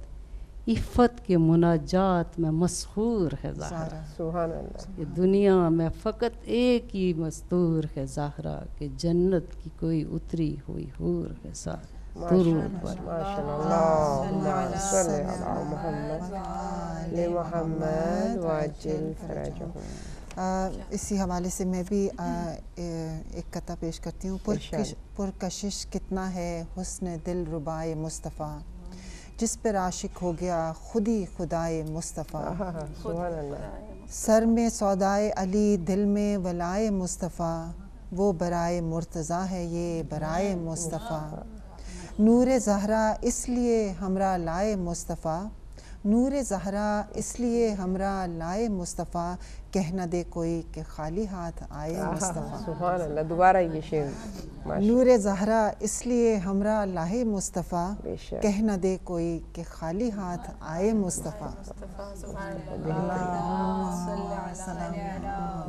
D: عفت کے مناجات میں مسحور ہے زہرا.
G: سبحان اللہ.
D: کہ دنیا میں فقط ایک ہی مستور ہے زہرا, کہ جنت کی کوئی اتری ہوئی حور ہے زہرا. درود پر
G: اللہم صلی علی محمد وعلی محمد وعجل فرجہم.
B: اسی حوالے سے میں بھی ایک قطعہ پیش کرتی ہوں. پرکشش کتنا ہے حسن دل ربائے مصطفیٰ, جس پر عاشق ہو گیا خود ہی خدائے مصطفیٰ.
G: سبحان اللہ.
B: سر میں سودائے علی دل میں ولائے مصطفیٰ، وہ برائے مرتضیٰ ہے یہ برائے مصطفیٰ، نور زہرا اس لیے ہمراہ لائے مصطفیٰ، نور زہرا اس لیے ہمراہ لائے مصطفیٰ، کہہ نہ دے کوئی کہ خالی ہاتھ آئے مصطفیٰ۔
G: سبحان اللہ، دوبارہ یہ شعر۔
B: نور زہرا اس لیے ہمراہ لائے مصطفیٰ، کہہ نہ دے کوئی کہ خالی ہاتھ آئے مصطفیٰ۔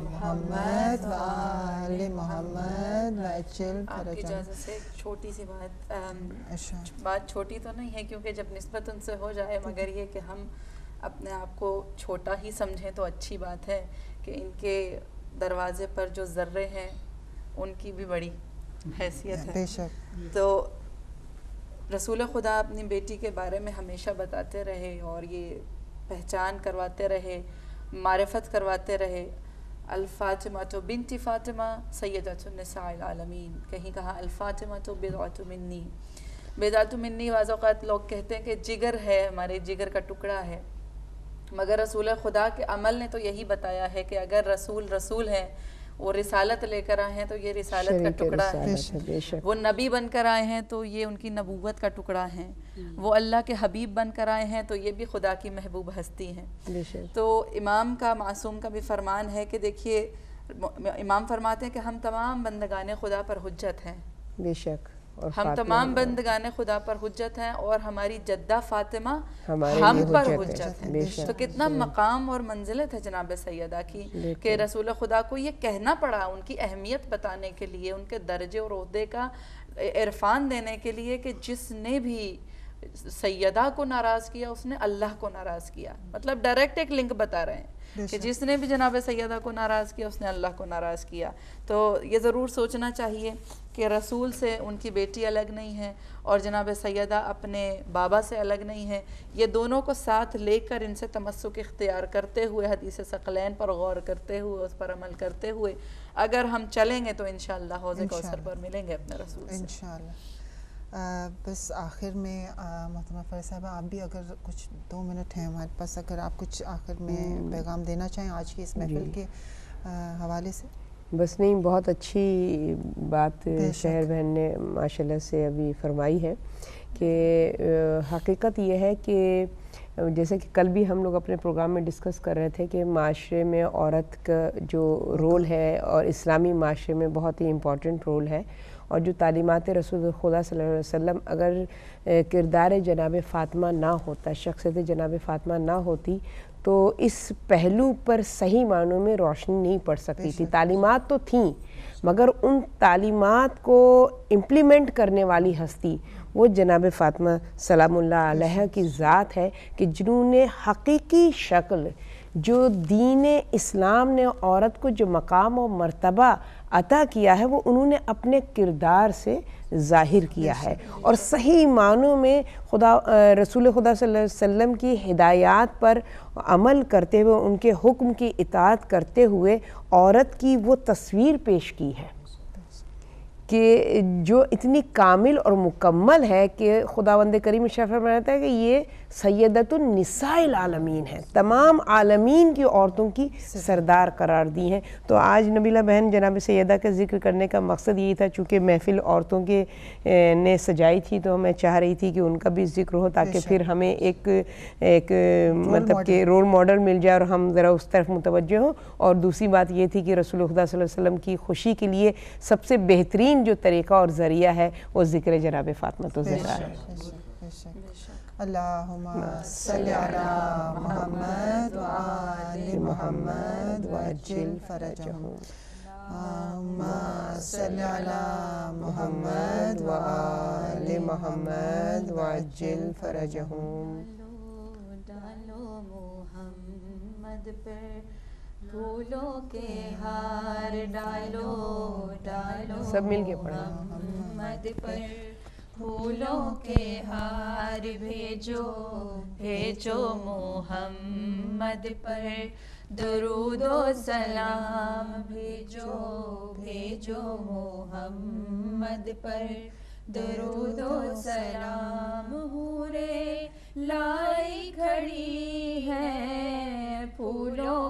B: محمد و آل محمد وعجل
A: آپ کی اجازت سے چھوٹی سی بات چھوٹی تو نہیں ہے کیونکہ جب نسبت ان سے ہو جائے، مگر یہ کہ ہم اپنے آپ کو چھوٹا ہی سمجھیں تو اچھی بات ہے کہ ان کے دروازے پر جو ذرے ہیں ان کی بھی بڑی حیثیت ہے۔
B: بے شک۔
A: تو رسول خدا اپنی بیٹی کے بارے میں ہمیشہ بتاتے رہے اور یہ پہچان کرواتے رہے، معرفت کرواتے رہے۔ الفاطمہ بنت فاطمہ سیدۃ النساء العالمین، کہیں کہا الفاطمہ بضعۃ منی۔ بضعۃ منی بعض اوقات لوگ کہتے ہیں کہ جگر ہے، ہمارے جگر کا ٹکڑا ہے، مگر رسول خدا کے عمل نے تو یہی بتایا ہے کہ اگر رسول ہیں، وہ رسالت لے کر آئے ہیں تو یہ رسالت کا ٹکڑا ہے، وہ نبی بن کر آئے ہیں تو یہ ان کی نبوت کا ٹکڑا ہے، وہ اللہ کے حبیب بن کر آئے ہیں تو یہ بھی خدا کی محبوب ہستی ہیں۔ تو امام کا، معصوم کا بھی فرمان ہے کہ دیکھیے، امام فرماتے ہیں کہ ہم تمام بندگان خدا پر حجت ہیں،
G: بے شک،
A: ہم تمام بندگان خدا پر حجت ہیں اور ہماری جدہ فاطمہ ہم پر حجت ہے۔ تو کتنا مقام اور منزلت ہے جناب سیدہ کی کہ رسول خدا کو یہ کہنا پڑا، ان کی اہمیت بتانے کے لیے، ان کے درجے اور عہدے کا عرفان دینے کے لیے کہ جس نے بھی سیدہ کو ناراض کیا اس نے اللہ کو ناراض کیا۔ مطلب ڈائریکٹ ایک لنک بتا رہے ہیں کہ جس نے بھی جناب سیدہ کو ناراض کیا اس نے اللہ کو ناراض کیا۔ تو یہ ضرور سوچنا چاہیے کہ رسول سے ان کی بیٹی الگ نہیں ہے اور جناب سیدہ اپنے بابا سے الگ نہیں ہے، یہ دونوں کو ساتھ لے کر ان سے تمسک اختیار کرتے ہوئے، حدیث ثقلین پر غور کرتے ہوئے، اس پر عمل کرتے ہوئے اگر ہم چلیں گے تو انشاءاللہ حوض کوثر پر ملیں گے اپنے رسول سے
B: انشاءاللہ۔ بس آخر میں محترمہ فریضہ صاحبہ، آپ بھی اگر کچھ 2 منٹ ہیں ہمارے پاس، اگر آپ کچھ آخر میں پیغام دینا چاہیں آج کی اس محفل کے حوالے سے۔
G: بس نہیں، بہت اچھی بات شہر بہن نے ماشاءاللہ سے ابھی فرمائی ہے کہ حقیقت یہ ہے کہ جیسے کہ کل بھی ہم لوگ اپنے پروگرام میں ڈسکس کر رہے تھے کہ معاشرے میں عورت کا جو رول ہے اور اسلامی معاشرے میں بہت ہی امپورٹنٹ رول ہے، اور جو تعلیمات رسول خدا صلی اللہ علیہ وسلم اگر کردار جناب فاطمہ نہ ہوتا، شخصیت جناب فاطمہ نہ ہوتی تو اس پہلو پر صحیح معنوں میں روشنی نہیں پڑ سکتی تھی۔ تعلیمات تو تھیں مگر ان تعلیمات کو امپلیمنٹ کرنے والی ہستی وہ جناب فاطمہ سلام اللہ علیہ کی ذات ہے کہ جنہوں نے حقیقی شکل جو دین اسلام نے عورت کو جو مقام و مرتبہ عطا کیا ہے وہ انہوں نے اپنے کردار سے ظاہر کیا ہے، اور صحیح معنوں میں رسول خدا صلی اللہ علیہ وسلم کی ہدایات پر عمل کرتے ہوئے، ان کے حکم کی اطاعت کرتے ہوئے عورت کی وہ تصویر پیش کی ہے کہ جو اتنی کامل اور مکمل ہے کہ خداوند کریم ارشاد فرماتا ہے کہ یہ سیدۃ النساء العالمین ہے، تمام عالمین کی عورتوں کی سردار قرار دی ہیں۔ تو آج نبیلہ بہن جناب سیدہ کا ذکر کرنے کا مقصد یہی تھا، چونکہ محفل عورتوں کے نے سجائی تھی تو میں چاہ رہی تھی کہ ان کا بھی ذکر ہو تاکہ پھر ہمیں ایک مطلب کہ رول ماڈل مل جائے اور ہم ذرا اس طرف متوجہ ہوں۔ اور دوسری بات یہ تھی کہ رسول خدا صلی اللہ علیہ وسلم کی خوشی کے لیے سب سے بہترین جو طریقہ اور ذریعہ ہے وہ ذکر جناب فاطمہ الزہرا ہے۔
B: اللہم صلی علی محمد و آل محمد وعجل فرجہم۔ اللہم صلی علی محمد و آل محمد وعجل فرجہم۔
J: ڈالو محمد پر پھولوں کے ہار، ڈالو ڈالو
G: سب مل کے پڑھیں۔
J: محمد پر پھولوں کے ہار، بھیجو بھیجو محمد پر درود و سلام، بھیجو بھیجو محمد پر درود و سلام۔ حورے لائی کھڑی ہیں پھولوں